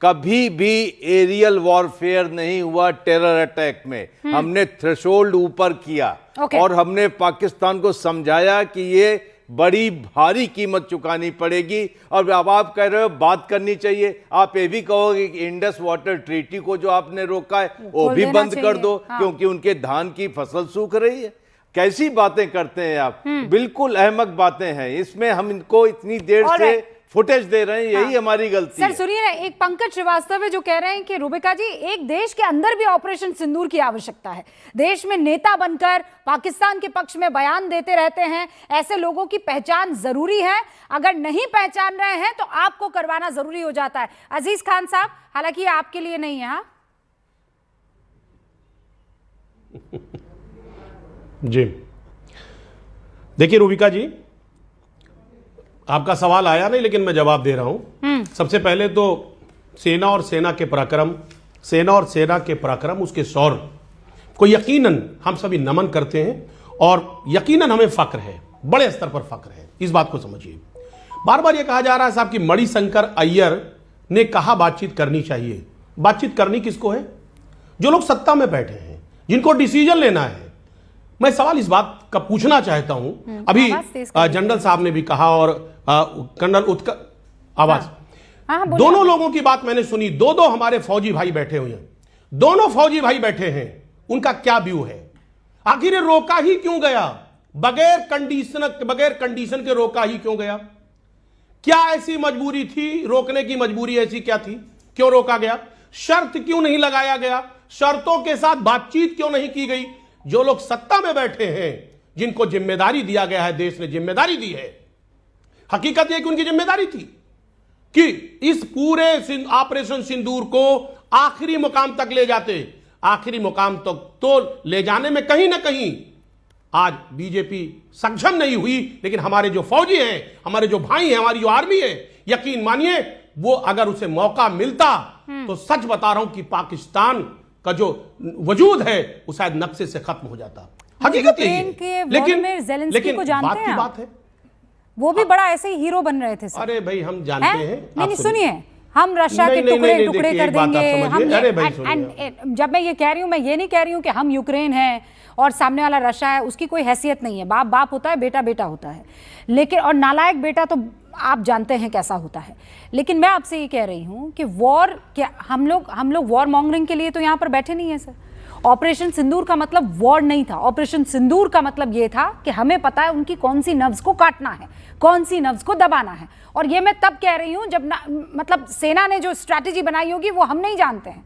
कभी भी एरियल वॉरफेयर नहीं हुआ टेरर अटैक में। हमने थ्रेशोल्ड ऊपर किया और हमने पाकिस्तान को समझाया कि ये बड़ी भारी कीमत चुकानी पड़ेगी। और अब आप कह रहे हो बात करनी चाहिए, आप ये भी कहोगे कि इंडस वाटर ट्रीटी को जो आपने रोका है वो भी बंद कर दो, क्योंकि उनके धान की फसल सूख रही है। कैसी बातें करते हैं आप, बिल्कुल अहमक बातें हैं। इसमें हम इनको इतनी देर से फुटेज दे रहे हैं, यही हमारी गलती है। सर सुनिए ना, एक पंकज श्रीवास्तव है जो कह रहे हैं कि रूबिका जी, एक देश के अंदर भी ऑपरेशन सिंदूर की आवश्यकता है। देश में नेता बनकर पाकिस्तान के पक्ष में बयान देते रहते हैं, ऐसे लोगों की पहचान जरूरी है। अगर नहीं पहचान रहे हैं तो आपको करवाना जरूरी हो जाता है। अजीज खान साहब, हालांकि आपके लिए नहीं है। जी देखिए रूबिका जी, आपका सवाल आया नहीं लेकिन मैं जवाब दे रहा हूं। सबसे पहले तो सेना और सेना के पराक्रम, उसके शौर्य को यकीनन हम सभी नमन करते हैं और यकीनन हमें फक्र है, बड़े स्तर पर फक्र है। इस बात को समझिए। बार बार यह कहा जा रहा है साहब कि मणिशंकर अय्यर ने कहा बातचीत करनी चाहिए। बातचीत करनी किसको है? जो लोग सत्ता में बैठे हैं, जिनको डिसीजन लेना है। मैं सवाल इस बात का पूछना चाहता हूं, अभी जनरल साहब ने भी कहा और कर्नल उत्कर आवाज, दोनों लोगों की बात मैंने सुनी। दो हमारे फौजी भाई बैठे हुए हैं, दोनों फौजी भाई बैठे हैं, उनका क्या व्यू है? आखिर रोका ही क्यों गया? बगैर कंडीशन के रोका ही क्यों गया? क्या ऐसी मजबूरी थी? रोकने की मजबूरी ऐसी क्या थी? क्यों रोका गया? शर्त क्यों नहीं लगाया गया? शर्तों के साथ बातचीत क्यों नहीं की गई? जो लोग सत्ता में बैठे हैं, जिनको जिम्मेदारी दिया गया है, देश ने जिम्मेदारी दी है, हकीकत यह कि उनकी जिम्मेदारी थी कि इस पूरे ऑपरेशन सिंदूर को आखिरी मुकाम तक ले जाते। आखिरी मुकाम तक तो ले जाने में कहीं ना कहीं आज बीजेपी सक्षम नहीं हुई, लेकिन हमारे जो फौजी हैं, हमारे जो भाई हैं, हमारी जो आर्मी है, यकीन मानिए वो अगर उसे मौका मिलता तो सच बता रहा हूं कि पाकिस्तान का जो वजूद है वो शायद नक्शे से खत्म हो जाता। हकीकत यही है। लेकिन बात की बात है, वो भी बड़ा ऐसे ही हीरो बन रहे थे सर। अरे भाई हम जानते हैं। नहीं सुनिए, हम रशिया के टुकड़े टुकड़े कर देंगे हम। जब मैं ये कह रही हूँ, मैं ये नहीं कह रही हूँ कि हम यूक्रेन हैं और सामने वाला रशिया है, उसकी कोई हैसियत नहीं है। बाप बाप होता है, बेटा बेटा होता है, लेकिन और नालायक बेटा तो आप जानते हैं कैसा होता है। लेकिन मैं आपसे ये कह रही हूँ कि वॉर, क्या हम लोग वॉर मॉन्गरिंग के लिए तो यहाँ पर बैठे नहीं है सर। ऑपरेशन सिंदूर का मतलब वॉर नहीं था। ऑपरेशन सिंदूर का मतलब ये था कि हमें पता है उनकी कौन सी नब्ज को काटना है, कौन सी नब्ज को दबाना है। और ये मैं तब कह रही हूँ जब मतलब सेना ने जो स्ट्रैटेजी बनाई होगी वो हम नहीं जानते हैं।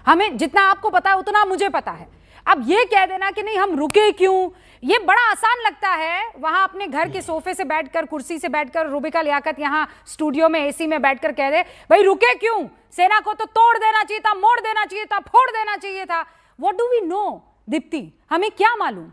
हमें जितना आपको पता है उतना मुझे पता है। अब ये कह देना कि नहीं हम रुके क्यों, ये बड़ा आसान लगता है। वहां अपने घर के सोफे से बैठकर, कुर्सी से बैठकर, रूबिका लियाकत यहाँ स्टूडियो में एसी में बैठकर कह दे भाई रुके क्यों, सेना को तो तोड़ देना चाहिए था, मोड़ देना चाहिए था, फोड़ देना चाहिए था। What do we know Deepti, हमें क्या मालूम?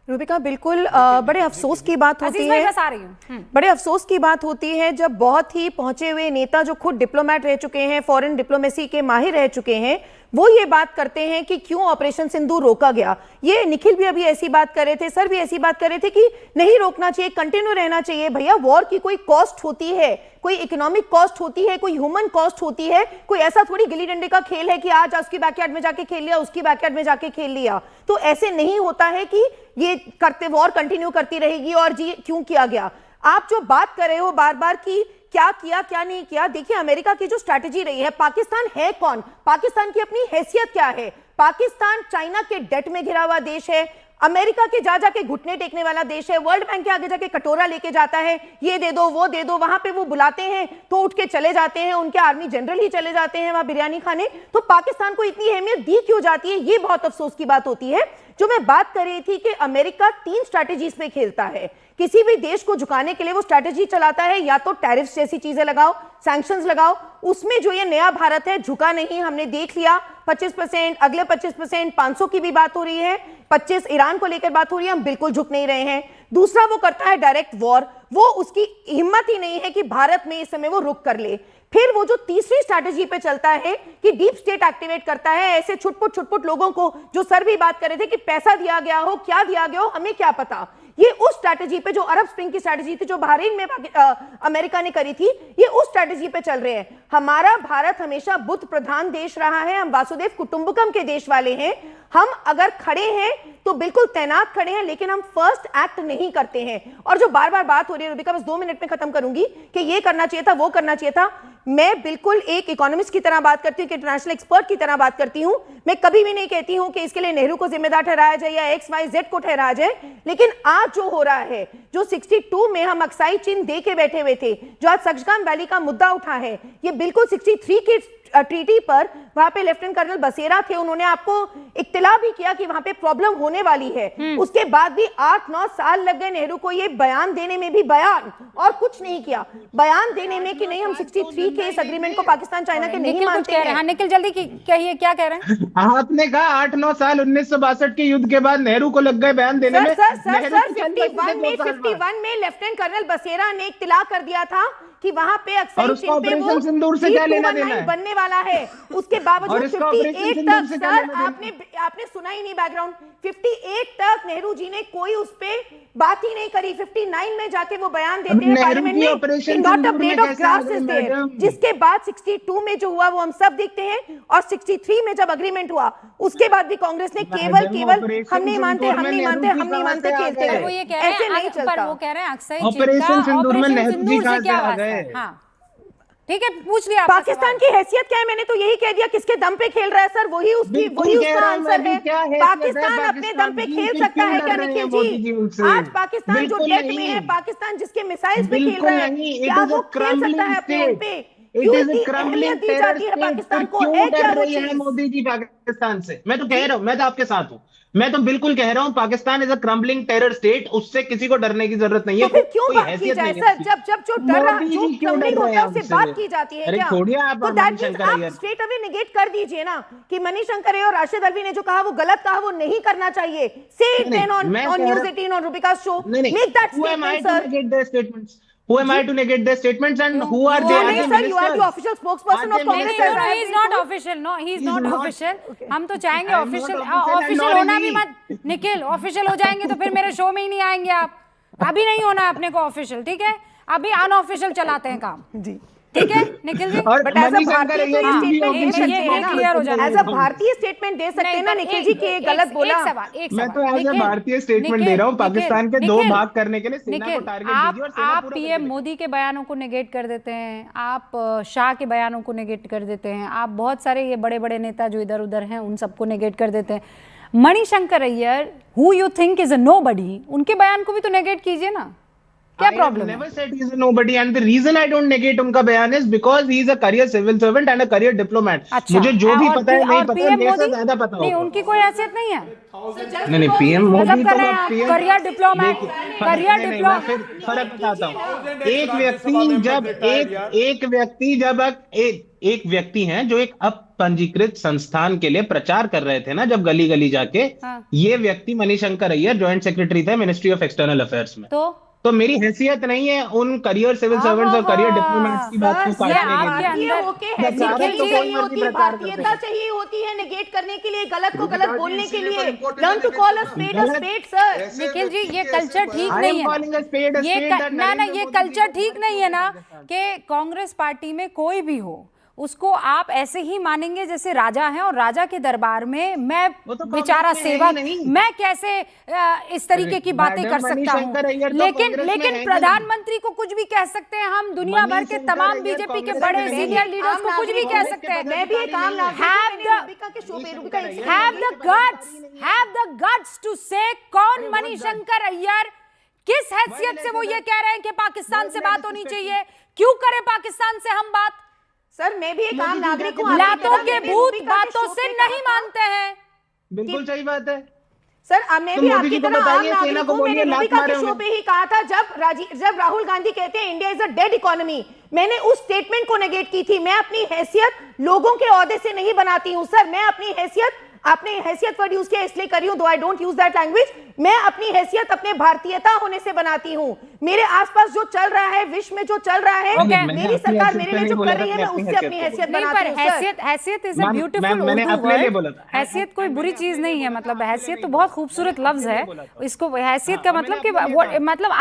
रूबिका, बिल्कुल बड़े अफसोस की बात होती है, बस आ रही हूं। बड़े अफसोस की बात होती है जब बहुत ही पहुंचे हुए नेता जो खुद डिप्लोमेट रह चुके हैं, फॉरेन डिप्लोमेसी के माहिर रह चुके हैं, वो ये बात करते हैं कि क्यों ऑपरेशन सिंदूर रोका गया। ये निखिल भी अभी ऐसी बात कर रहे थे, सर भी ऐसी बात कर रहे थे कि नहीं रोकना चाहिए, कंटिन्यू रहना चाहिए। भैया, वॉर की कोई कॉस्ट होती है, कोई इकोनॉमिक कॉस्ट होती है, कोई ह्यूमन कॉस्ट होती है। कोई ऐसा थोड़ी गिल्ली डंडे का खेल है कि आज उसकी बैकयार्ड में जाके खेल लिया, उसकी बैकयार्ड में जाके खेल लिया। तो ऐसे नहीं होता है कि ये करते वॉर कंटिन्यू करती रहेगी और जी क्यों किया गया। आप जो बात कर रहे हो बार बार की क्या किया क्या नहीं किया, देखिए अमेरिका की जो स्ट्रैटेजी रही है, पाकिस्तान है कौन, पाकिस्तान की अपनी हैसियत क्या है। पाकिस्तान चाइना के डेट में घिरा हुआ देश है, अमेरिका के जा जाके घुटने टेकने वाला देश है, वर्ल्ड बैंक के आगे जाके कटोरा लेके जाता है, ये दे दो वो दे दो, वहां पे वो बुलाते हैं तो उठ के चले जाते हैं, उनके आर्मी जनरल ही चले जाते हैं वहां बिरयानी खाने। तो पाकिस्तान को इतनी अहमियत दी क्यों जाती है, ये बहुत अफसोस की बात होती है। जो मैं बात कर रही थी कि अमेरिका 3 स्ट्रैटेजीज पे खेलता है। किसी भी देश को झुकाने के लिए वो स्ट्रैटेजी चलाता है, या तो टैरिफ्स जैसी चीजें लगाओ, सैंक्शंस लगाओ। उसमें जो ये नया भारत है झुका नहीं, हमने देख लिया 25%, अगले 25%, 500 की भी बात हो रही है, 25 ईरान को लेकर बात हो रही है, हम बिल्कुल झुक नहीं रहे हैं। दूसरा वो करता है डायरेक्ट वॉर, वो उसकी हिम्मत ही नहीं है कि भारत में इस समय वो रुक कर ले। फिर वो जो तीसरी स्ट्रैटेजी पे चलता है कि डीप स्टेट एक्टिवेट करता है ऐसे छुटपुट लोगों को, जो सर भी बात कर रहे थे कि पैसा दिया गया हो, क्या दिया गया हो, हमें क्या पता। ये उस स्ट्रैटेजी पे, जो अरब स्प्रिंग की स्ट्रैटेजी थी, जो बहरीन में अमेरिका ने करी थी, ये उस स्ट्रैटेजी पे चल रहे हैं। हमारा भारत हमेशा बुद्ध प्रधान देश रहा है, हम वासुदेव कुटुंबकम के देश वाले हैं। हम अगर खड़े हैं तो बिल्कुल तैनात खड़े हैं, लेकिन हम फर्स्ट एक्ट नहीं करते हैं। और जो बार बार बात हो रही है रूबिका, बस 2 मिनट में खत्म करूंगी, कि ये करना चाहिए था, वो करना चाहिए था। मैं बिल्कुल एक इकोनॉमिस्ट की तरह बात करती हूँ, इंटरनेशनल एक्सपर्ट की तरह बात करती हूँ। मैं कभी भी नहीं कहती हूँ कि इसके लिए नेहरू को जिम्मेदार ठहराया जाए या XYZ को ठहराया जाए, लेकिन आज जो हो रहा है, जो 62 में हम अक्साई चीन दे के बैठे हुए थे, जो आज सचगाम वैली का मुद्दा उठा है, ये बिल्कुल 63 की ट्रीटी पर वहां पे लेफ्टिनेंट कर्नल बसेरा थे, उन्होंने आपको इत्तला भी किया कि वहां पे प्रॉब्लम होने वाली है। उसके बाद भी 8-9 साल लग गए नेहरू को ये बयान देने में, भी बयान और कुछ नहीं किया, बयान देने में कि नहीं हम 63 के इस एग्रीमेंट को पाकिस्तान चाइना के नहीं मानते हैं। हाँ निखिल जल्दी कहिए, क्या कह रहे हैं? आपने कहा 8-9 साल 1962 के युद्ध के बाद नेहरू को लग गए बयान देने में। सर 51 में लेफ्टिनेंट कर्नल बसेरा ने इत्तला कर दिया था कि वहां पे अक्साई चीन पे वो सिंदूर से क्या लेना देना है बनने वाला है। उसके बावजूद 58 तक, सर आपने सुना ही नहीं बैकग्राउंड, 58 तक नेहरू जी ने कोई उस पे बात ही नहीं करी। 59 में जाके वो बयान देते हैं पार्लियामेंट में, not a blade of grass is there. जिसके बाद 62 में जो हुआ वो हम सब देखते हैं, और 63 में जब अग्रीमेंट हुआ उसके बाद भी कांग्रेस ने केवल हम नहीं मानते खेलते रहे। वो ये कह रहे हैं, ऐसे नहीं चलता। वो कह रहे हैं अक्साई चीन का ऑपरेशन सिंदूर से क्या वास्ता है? हाँ ठीक है, पूछ लिया आपका पाकिस्तान की हैसियत क्या है, मैंने तो यही कह दिया, किसके दम पे खेल रहा है सर, वही उसका आंसर है। पाकिस्तान अपने दम पे खेल सकता है क्या निखिल जी? आज पाकिस्तान जो डेट में है, पाकिस्तान जिसके मिसाइल्स पे खेल रहा है, क्या वो खेल सकता है अपने उन पे? क्यों इतनी अहमियत दी जाती है पाकिस्तान को? है क्या वो चीज? मोदी जी पाकिस्तान से, मैं तो कह रहा हूँ, मैं तो आपके साथ हूँ, मैं तो बिल्कुल कह रहा हूँ, Pakistan is a crumbling terror state, उससे किसी को डरने की जरूरत नहीं है। तो फिर क्यों बात की जाए सर, जब जो डर रहा, जो क्रम्बलिंग होता है उससे बात की जाती है क्या? तो दैट मींस आप स्ट्रेट अवे नेगेट कर दीजिए ना कि मणिशंकर अय्यर और राशिद अल्वी ने जो कहा वो गलत कहा, वो नहीं करना चाहिए। से इट देन ऑन न्यूज़ 18 और Rubika show, make that statement sir. Who am I to negate their statements and who are they? Sir, you are the official spokesperson of Congress. No, he is not official. No, he is not official. हम तो चाहेंगे official होना भी मत Nikhil, official हो जाएंगे तो फिर मेरे शो में ही नहीं आएंगे आप। अभी नहीं होना अपने को ऑफिशियल, ठीक है? अभी अनऑफिशियल चलाते हैं काम जी, ठीक है Nikhil ji? But as a भारतीय तो ये स्टेटमेंट दे सकते हैं ना, क्लियर हो जाए। एज अ भारतीय स्टेटमेंट दे सकते हैं ना निखिल जी कि गलत बोला। मैं तो एज अ भारतीय स्टेटमेंट दे रहा हूँ, पाकिस्तान के दो भाग करने के लिए सेना को टारगेट दीजिए और सेना आप पीएम मोदी के बयानों को नेगेट कर देते हैं, आप शाह के बयानों को नेगेट कर देते हैं, आप बहुत सारे ये बड़े बड़े नेता जो इधर उधर हैं उन सबको नेगेट कर देते हैं। Manishankar Iyer, who you think is a nobody, उनके बयान को भी तो नेगेट कीजिए ना, क्या प्रॉब्लम है? Never said he is a nobody and the reason I don't negate उनका बयान is because he is a career civil servant and a career diplomat। मुझे जो भी पता है नहीं पता, मेरे से ज्यादा पता नहीं, होगा। उनकी कोई हैसियत नहीं है। नहीं पीएम मोदी तो करियर डिप्लोमेट, करियर डिप्लोमेट। फिर फर्क बताता हूँ, एक व्यक्ति हैं जो एक अपंजीकृत संस्थान के लिए प्रचार कर रहे थे ना, जब गली गली जाके, ये व्यक्ति मणिशंकर अय्यर जॉइंट सेक्रेटरी थे मिनिस्ट्री ऑफ एक्सटर्नल अफेयर्स में। तो मेरी हैसियत नहीं है उन करियर सिविल सर्वेंट्स और करियर डिप्लोमेट्स की बात को काटने के लिए। भारतीयता चाहिए होती है नेगेट करने के लिए, गलत को गलत बोलने के लिए। Learn to call a spade sir. Nikhil ji, ये कल्चर ठीक नहीं है, ये कल्चर ठीक नहीं है ना कि कांग्रेस पार्टी में कोई भी हो उसको आप ऐसे ही मानेंगे जैसे राजा हैं, और राजा के दरबार में मैं बेचारा सेवक, मैं कैसे इस तरीके की बातें कर सकता हूं? लेकिन प्रधानमंत्री को कुछ भी कह सकते हैं हम, दुनिया भर के तमाम बीजेपी के बड़े सीनियर लीडर्स को कुछ भी कह सकते हैं। मैं भी एक आम हैव द गट्स टू से कौन मणिशंकर अय्यर, किस हैसियत से वो ये कह रहे हैं कि पाकिस्तान से बात होनी चाहिए? क्यों करे पाकिस्तान से हम बात? सर मैं भी एक आम नागरिक हूँ, लातों के भूत बातों से नहीं मानते हैं। बिल्कुल सही बात है सर। अब मैं भी आपकी तरह आम नागरिक हूँ, मैंने रूबिका के शो पे ही कहा था जब राहुल गांधी कहते हैं India is a dead economy, मैंने उस स्टेटमेंट को नेगेट की थी। मैं अपनी हैसियत लोगों के ओहदे से नहीं बनाती हूँ सर, मैं अपनी हैसियत, आपने हैसियत वर्ड यूज किया इसलिए करी हूं, दो I don't use that language, मैं अपनी हैसियत अपने भारतीयता होने से बनाती हूं। मेरे आसपास जो चल रहा है, विश्व में जो चल रहा है, मेरी सरकार मेरे लिए जो कर रही है, मैं उससे अपनी हैसियत बनाती हूं। हैसियत इज अ ब्यूटीफुल वर्ड। हैसियत कोई बुरी चीज नहीं है, मतलब हैसियत तो बहुत खूबसूरत लफ्ज है। इसको हैसियत का मतलब कि मतलब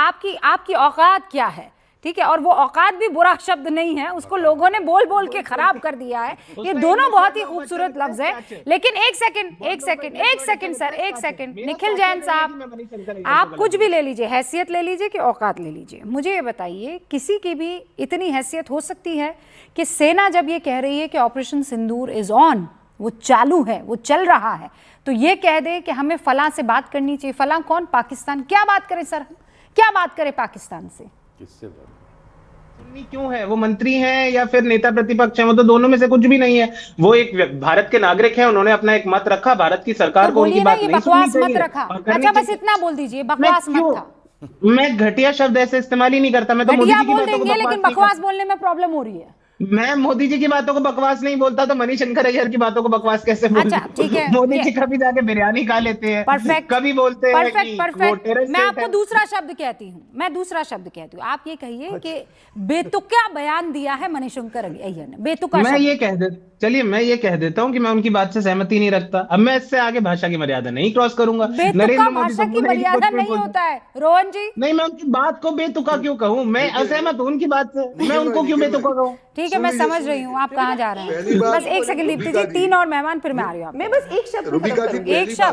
आपकी औकात क्या है, ठीक है? और वो औकात भी बुरा शब्द नहीं है, उसको लोगों ने बोल बोल के खराब कर दिया है। ये दोनों बहुत ही खूबसूरत लफ्ज है। लेकिन एक सेकंड सर, एक सेकंड निखिल जैन साहब, आप कुछ भी ले लीजिए, हैसियत ले लीजिए कि औकात ले लीजिए, मुझे ये बताइए, किसी की भी इतनी हैसियत हो सकती है कि सेना जब ये कह रही है कि ऑपरेशन सिंदूर इज ऑन, वो चालू है, वो चल रहा है, तो ये कह दे कि हमें फलां से बात करनी चाहिए? फलां कौन? पाकिस्तान। क्या बात करें सर, क्या बात करें पाकिस्तान से? किससे बात? क्यों है? वो मंत्री हैं या फिर नेता प्रतिपक्ष हैं? वो तो दोनों में से कुछ भी नहीं है। वो एक भारत के नागरिक हैं, उन्होंने अपना एक मत रखा, भारत की सरकार को उनकी बात नहीं सुननी चाहिए। मत रखा, अच्छा बस इतना बोल दीजिए, बकवास मत था। मैं घटिया शब्द ऐसे इस्तेमाल ही नहीं करता, मैं तो मोदी जी की बातों को लेकिन बकवास बोलने में प्रॉब्लम हो रही है। मैं मोदी जी की बातों को बकवास नहीं बोलता तो मणिशंकर अय्यर की बातों को बकवास कैसे बोलूं? अच्छा ठीक है, मोदी जी कभी जाके बिरयानी खा लेते हैं, परफेक्ट, कभी बोलते हैं परफेक्ट। मैं आपको दूसरा शब्द कहती हूँ, आप ये कहिए कि बेतुका बयान दिया है मणिशंकर अय्यर ने, बेतुका। मैं ये कह देता हूँ कि मैं उनकी बात से सहमति नहीं रखता। अब मैं इससे आगे भाषा की मर्यादा नहीं क्रॉस करूंगा। बेतुका भाषा की मर्यादा नहीं होता है रोहन जी। नहीं, मैं उनकी बात को बेतुका क्यों कहूँ? मैं असहमत हूँ उनकी बात से, मैं उनको क्यों बेतुका कहूँ? ठीक है, मैं समझ रही हूँ आप कहाँ जा रहे हैं। बस एक सेकंड दीप्ति जी, 3 और मेहमान, फिर मैं आ रही हूँ। मैं बस एक शब्द,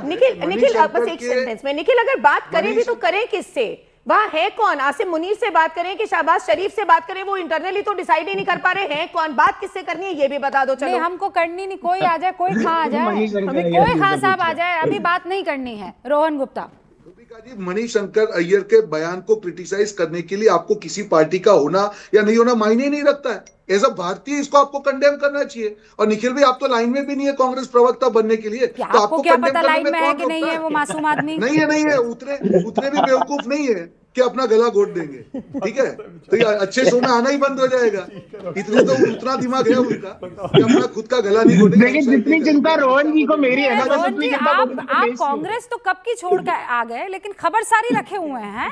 निखिल बस एक सेंटेंस में। निखिल अगर बात करें भी तो करें किससे? वहां है कौन? आसिम मुनीर से बात करें कि शहबाज शरीफ से बात करें? वो इंटरनली तो डिसाइड ही नहीं कर पा रहे हैं कौन। बात किससे करनी है ये भी बता दो। नहीं, चलो हमको करनी नहीं, कोई आ जाए, कोई खां आ जाए, मणिशंकर हमें अय्यर कोई जी खां से साहब आ पूछिए। जाए, अभी बात नहीं करनी है। रोहन गुप्ता, रूबिका जी, मणिशंकर अय्यर के बयान को क्रिटिसाइज करने के लिए आपको किसी पार्टी का होना या नहीं होना मायने नहीं रखता है। एज अ भारतीय इसको आपको कंडेम करना चाहिए। और निखिल भाई, आप तो लाइन में भी नहीं है कांग्रेस प्रवक्ता बनने के लिए, क्या तो आपको क्या condemn पता करने लाइन में है कौन कि नहीं रोकता है वो मासूम आदमी? नहीं है, उतने भी बेवकूफ नहीं है कि अपना गला घोट देंगे। ठीक है, तो ये अच्छे शो में आना ही बंद हो जाएगा। इतने तो उतना दिमाग है उनका कि अपना खुद का गला नहीं घोटेंगे। देखिए, जितनी चिंता रोहन जी को मेरी है ना, बस रोहन उतनी जी, चिंता आप मुझे तो देश की है। कांग्रेस तो कब की छोड़ कर आ गए, लेकिन खबर सारी रखे हुए हैं।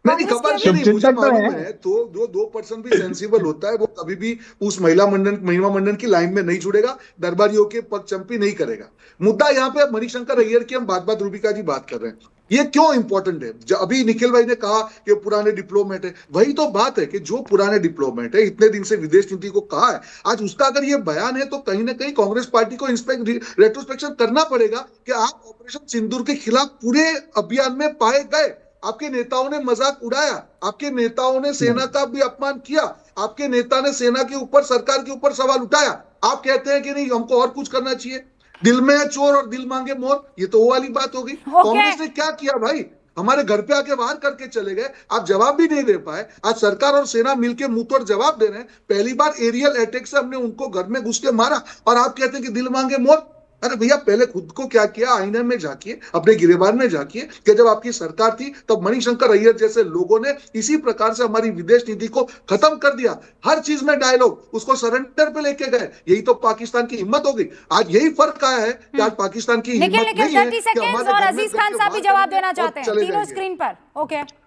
नहीं, कांग्रेस खबर की नहीं, मुझे शुभचिंतक तो मालूम है। है। तो जो 2% भी सेंसिबल होता है वो कभी भी उस महिला मंडन की लाइन में नहीं जुड़ेगा, दरबारियों के पग चंपी नहीं करेगा। मुद्दा यहाँ पे मणिशंकर अय्यर की हम बात रूबिका जी बात कर रहे हैं, ये क्यों इंपॉर्टेंट है? अभी निखिल भाई ने कहा कि पुराने डिप्लोमेट है, वही तो बात है कि जो पुराने डिप्लोमेट है, इतने दिन से विदेश नीति को कहा है, आज उसका अगर ये बयान है तो कहीं ना कहीं कांग्रेस पार्टी को रेट्रोस्पेक्शन करना पड़ेगा कि आप ऑपरेशन सिंदूर के खिलाफ पूरे अभियान में पाए गए। आपके नेताओं ने मजाक उड़ाया, आपके नेताओं ने सेना का भी अपमान किया, आपके नेता ने सेना के ऊपर, सरकार के ऊपर सवाल उठाया। आप कहते हैं कि नहीं, हमको और कुछ करना चाहिए। दिल में है चोर और दिल मांगे मोर, ये तो वो वाली बात हो गई। कांग्रेस ने क्या किया भाई? हमारे घर पे आके वार करके चले गए, आप जवाब भी नहीं दे पाए। आज सरकार और सेना मिलकर मुंह तोड़ जवाब दे रहे हैं। पहली बार एरियल अटैक से हमने उनको घर में घुस के मारा और आप कहते हैं कि दिल मांगे मोर। अरे भैया, पहले खुद को क्या किया, आईने में झांकिए, अपने गिरेबान में झांकिए कि जब आपकी सरकार थी तब मणिशंकर अय्यर जैसे लोगों ने इसी प्रकार से हमारी विदेश नीति को खत्म कर दिया। हर चीज में डायलॉग, उसको सरेंडर पे लेके गए। यही तो पाकिस्तान की हिम्मत हो गई। आज यही फर्क आया है कि आज पाकिस्तान की हिम्मत निखिल, नहीं है 30 कि सेकेंड्स हमारे और घर में अजीज खान करके साहब भी वार जवाब करेंगे देना और चाहते हैं, चले तीनों जाएंगे। स्क्रीन पर। ओके,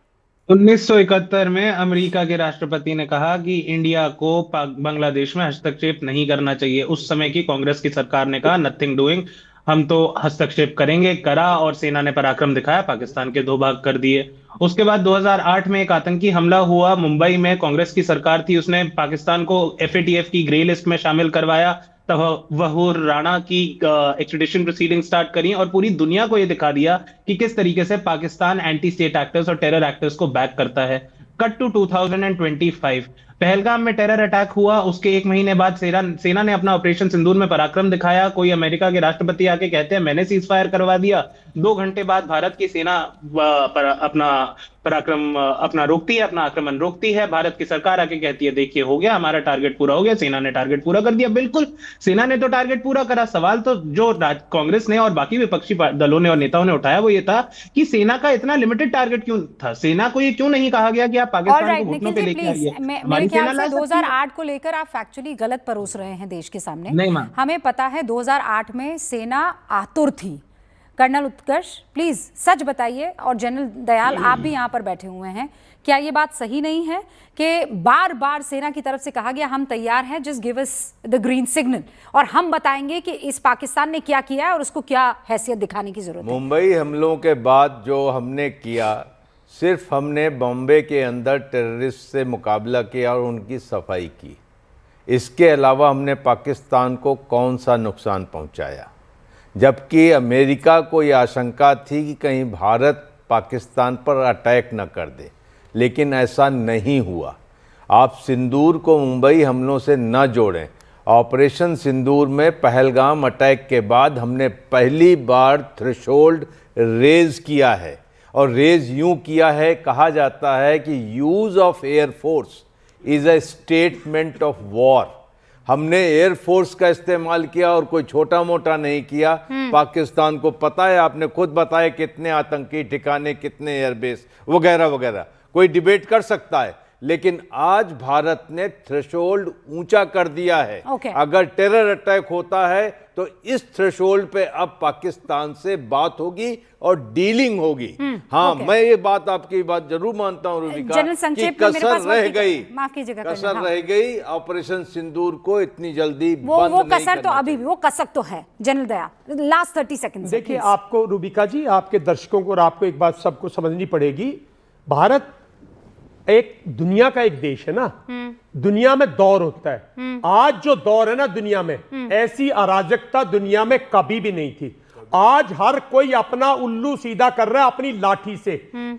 1971 में अमेरिका के राष्ट्रपति ने कहा कि इंडिया को बांग्लादेश में हस्तक्षेप नहीं करना चाहिए। उस समय की कांग्रेस की सरकार ने कहा नथिंग डूइंग, हम तो हस्तक्षेप करेंगे, करा, और सेना ने पराक्रम दिखाया, पाकिस्तान के 2 भाग कर दिए। उसके बाद 2008 में एक आतंकी हमला हुआ मुंबई में। कांग्रेस की सरकार थी, उसने पाकिस्तान को FATF की ग्रे लिस्ट में शामिल करवाया। तब वहूर राणा की एक्सट्रेडिशन प्रोसीडिंग स्टार्ट करी और पूरी दुनिया को यह दिखा दिया कि किस तरीके से पाकिस्तान एंटी स्टेट एक्टर्स और टेरर एक्टर्स को बैक करता है। कट टू 2025, पहलगाम में टेरर अटैक हुआ। उसके 1 महीने बाद सेना ने अपना ऑपरेशन सिंदूर में पराक्रम दिखाया। कोई अमेरिका के राष्ट्रपति आके कहते हैं मैंने सीज फायर करवा दिया। 2 घंटे बाद भारत की सेना अपना पराक्रम अपना रोकती है, अपना आक्रमण रोकती है। भारत की सरकार आके कहती है देखिए हो गया, हमारा टारगेट पूरा हो गया, सेना ने टारगेट पूरा कर दिया। बिल्कुल, सेना ने तो टारगेट पूरा करा। सवाल तो जो कांग्रेस ने और बाकी विपक्षी दलों ने और नेताओं ने उठाया वो ये था कि सेना का इतना लिमिटेड टारगेट क्यों था? सेना को ये क्यों नहीं कहा गया कि आप पाकिस्तान को घुटनों पे लेके आइए? मेरे ख्याल से 2008 को लेकर आप फैक्चुअली गलत परोस रहे हैं देश के सामने। नहीं मैम, हमें पता है 2008 में सेना आतुर थी। कर्नल उत्कर्ष, प्लीज सच बताइए, और जनरल दयाल आप भी यहाँ पर बैठे हुए हैं, क्या ये बात सही नहीं है कि बार बार सेना की तरफ से कहा गया हम तैयार हैं, just give us the green signal और हम बताएंगे कि इस पाकिस्तान ने क्या किया है और उसको क्या हैसियत दिखाने की जरूरत है? मुंबई हमलों के बाद जो हमने किया, सिर्फ हमने बॉम्बे के अंदर टेररिस्ट से मुकाबला किया और उनकी सफाई की। इसके अलावा हमने पाकिस्तान को कौन सा नुकसान पहुंचाया? जबकि अमेरिका को ये आशंका थी कि कहीं भारत पाकिस्तान पर अटैक न कर दे, लेकिन ऐसा नहीं हुआ। आप सिंदूर को मुंबई हमलों से न जोड़ें। ऑपरेशन सिंदूर में पहलगाम अटैक के बाद हमने पहली बार थ्रेशोल्ड रेज किया है, और रेज यूं किया है, कहा जाता है कि use of air force is a statement of war. हमने एयरफोर्स का इस्तेमाल किया और कोई छोटा मोटा नहीं किया। पाकिस्तान को पता है, आपने खुद बताया कितने आतंकी ठिकाने, कितने एयरबेस वगैरह वगैरह, कोई डिबेट कर सकता है, लेकिन आज भारत ने थ्रेशोल्ड ऊंचा कर दिया है। अगर टेरर अटैक होता है तो इस थ्रेशोल्ड पे अब पाकिस्तान से बात होगी और डीलिंग होगी। हाँ, मैं ये बात आपकी बात जरूर मानता हूं रूबिका कि कसर रह गई, माफ कीजिएगा, कसर रह गई ऑपरेशन सिंदूर को इतनी जल्दी वो बंद नहीं कसर तो अभी भी वो कसक तो है। जनरल दया, लास्ट 30 सेकंड। देखिए, आपको रूबिका जी, आपके दर्शकों को और आपको एक बात सबको समझनी पड़ेगी। भारत एक दुनिया का एक देश है ना, दुनिया में दौर होता है। आज जो दौर है ना दुनिया में, ऐसी अराजकता दुनिया में कभी भी नहीं थी। आज हर कोई अपना उल्लू सीधा कर रहा है अपनी लाठी से।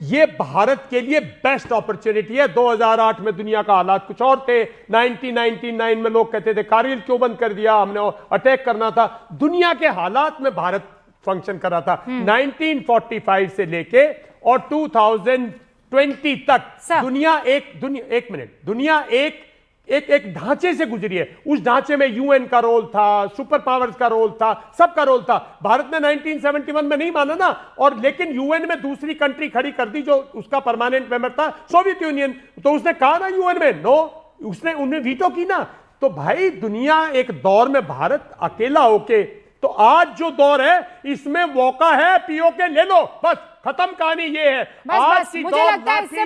ये भारत के लिए बेस्ट अपॉर्चुनिटी है। 2008 में दुनिया का हालात कुछ और थे, 1999 में लोग कहते थे कारगिल क्यों बंद कर दिया, हमने अटैक करना था। दुनिया के हालात में भारत फंक्शन कर रहा था। 1945 से लेके और 2020 तक दुनिया एक ढांचे से गुजरी है। उस ढांचे में यूएन का रोल था, सुपर पावर्स का रोल था, सबका रोल था। भारत ने 1971 में नहीं माना ना, और लेकिन यूएन में दूसरी कंट्री खड़ी कर दी जो उसका परमानेंट मेंबर था, सोवियत यूनियन। तो उसने कहा ना यूएन में नो, उसने उन्हें वीटो की ना। तो भाई दुनिया एक दौर में भारत अकेला होके, तो आज जो दौर है इसमें मौका है, पीओके ले लो, बस खत्म कहानी ये है। बस मुझे लगता है इससे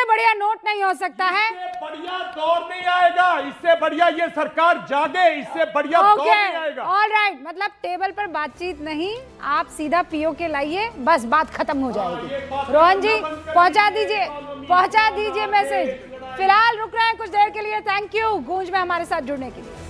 बढ़िया नोट नहीं हो सकता है। इससे बढ़िया दौर नहीं आएगा, इससे बढ़िया ये सरकार जागे, इससे बढ़िया दौर नहीं आएगा। ऑलराइट, मतलब टेबल पर बातचीत नहीं, आप सीधा पीओके लाइए, बस बात खत्म हो जाएगी। रोहन जी पहुंचा दीजिए मैसेज। फिलहाल रुक रहे हैं कुछ देर के लिए। थैंक यू गूंज में हमारे साथ जुड़ने के लिए।